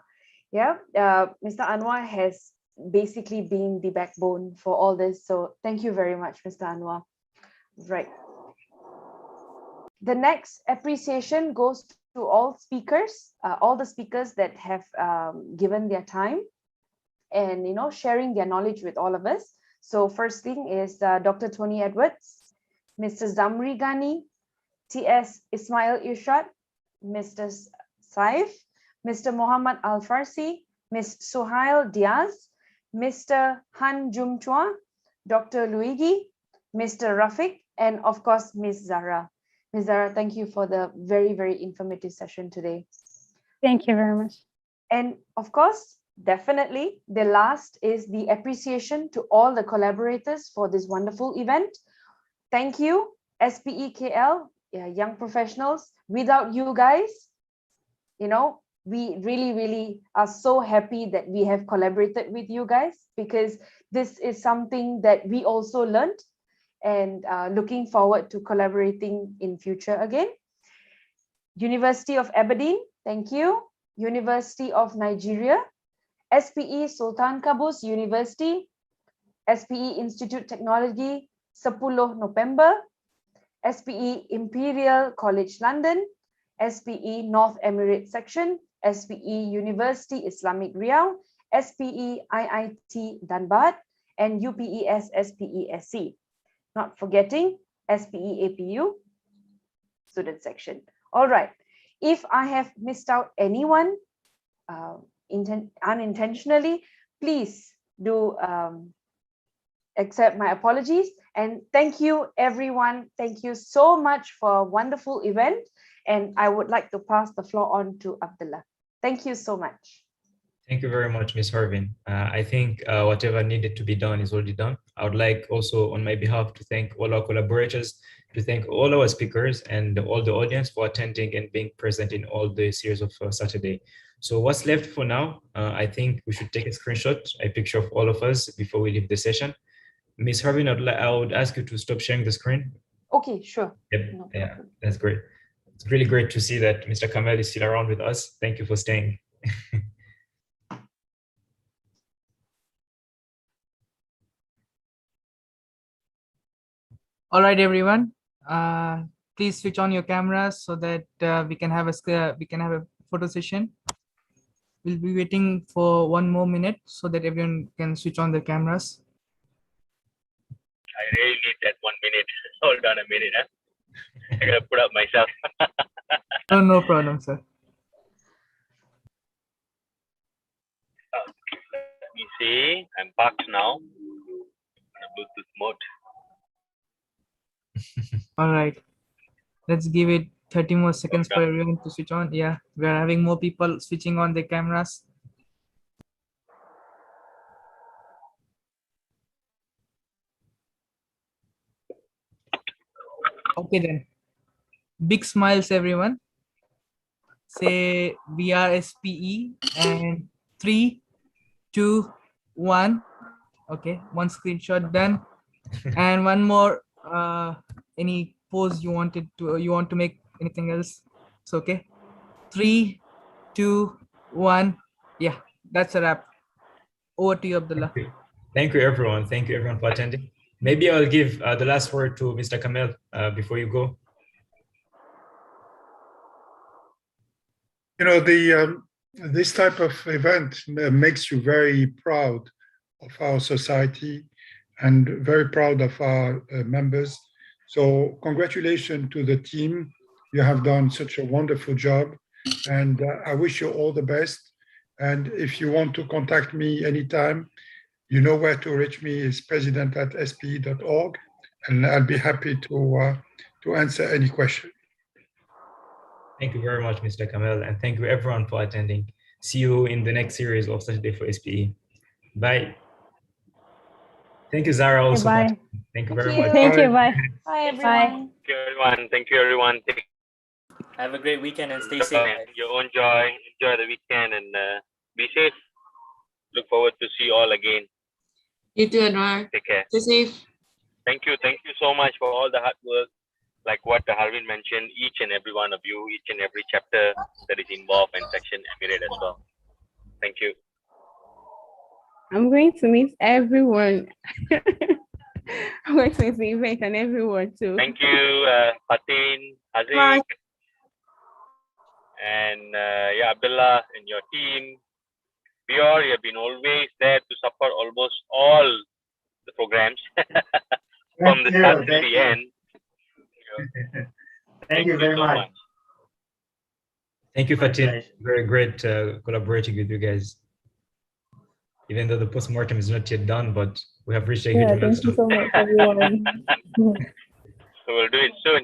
S2: Yeah, Mr. Anwar has basically been the backbone for all this. So thank you very much, Mr. Anwar. Right. The next appreciation goes to all speakers, all the speakers that have given their time and, you know, sharing their knowledge with all of us. So first thing is Dr. Tony Edwards, Mr. Zamri Ghani, T.S. Ismail Irshad, Mr. Saif, Mr. Muhammad Al-Farsi, Ms. Suhail Diaz, Mr. Han Jumchua, Dr. Luigi, Mr. Rafiq, and of course, Ms. Zahra. Ms. Zahra, thank you for the very, very informative session today.
S5: Thank you very much.
S2: And of course, definitely, the last is the appreciation to all the collaborators for this wonderful event. Thank you, SPE KL Young Professionals. Without you guys, you know, we really, really are so happy that we have collaborated with you guys, because this is something that we also learned, and looking forward to collaborating in future again. University of Aberdeen, thank you. University of Nigeria, SPE Sultan Qaboos University, SPE Institute Technology, 10 November, SPE Imperial College London, SPE North Emirates Section, SPE University Islamic Riau, SPE IIT Dhanbad, and UPES SPE SC. Not forgetting SPE APU student section. All right. If I have missed out anyone unintentionally, please do accept my apologies. And thank you, everyone. Thank you so much for a wonderful event. And I would like to pass the floor on to Abdullah. Thank you so much.
S7: Thank you very much, Ms. Harvin. I think whatever needed to be done is already done. I would like also on my behalf to thank all our collaborators, to thank all our speakers and all the audience for attending and being present in all the series of Saturday. So what's left for now, I think we should take a screenshot, a picture of all of us before we leave the session. Ms. Harvin, I would ask you to stop sharing the screen.
S2: Okay, sure.
S7: Yep. No, yeah, that's great. It's really great to see that Mr. Kamal is still around with us. Thank you for staying.
S30: All right, everyone. Please switch on your cameras so that we can have a photo session. We'll be waiting for 1 more minute so that everyone can switch on their cameras.
S3: I really need that 1 minute. Hold on a minute, huh? I gotta put up myself.
S30: Oh, no problem, sir.
S3: Let me see. I'm parked now. On a Bluetooth mode.
S30: All right. Let's give it 30 more seconds for everyone to switch on. Yeah, we are having more people switching on their cameras. Okay then. Big smiles, everyone. Say we are SPE and 3, 2, 1. Okay, one screenshot done. And one more. Any pose you want to make? Anything else? It's okay. 3, 2, 1. Yeah, that's a wrap. Over to you, Abdullah.
S7: Thank you, everyone. Thank you, everyone, for attending. Maybe I'll give the last word to Mr. Kamel before you go.
S4: You know, this type of event makes you very proud of our society and very proud of our members. So congratulations to the team. You have done such a wonderful job, and I wish you all the best. And if you want to contact me anytime, you know where to reach me is president@spe.org, and I'll be happy to answer any question.
S7: Thank you very much, Mr. Kamel, and thank you everyone for attending. See you in the next series of Saturday for SPE. Bye. Thank you, Zahraa, also.
S5: Bye.
S7: Thank you very much.
S5: Thank you. Bye.
S2: Bye, everyone.
S9: Thank you, everyone. Thank you, everyone.
S27: Have a great weekend and stay safe.
S9: Your own joy. Enjoy the weekend and be safe. Look forward to see you all again.
S10: You too, Anwar.
S9: Take care.
S10: Stay safe.
S9: Thank you. Thank you so much for all the hard work. Like what Harvin mentioned, each and every one of you, each and every chapter that is involved in Section Emirate as well. Thank you.
S10: I'm going to meet everyone. I'm going to miss the event and everyone too.
S9: Thank you, Fatin, Aziz, and yeah, Abdullah and your team. You have been always there to support almost all the programs from the start to the end.
S6: Thank you very much.
S7: Thank you, Fatin. Very great collaborating with you guys. Even though the post-mortem is not yet done, but we have reached a huge milestone.
S10: Thank you so much, everyone.
S9: So we'll do it soon.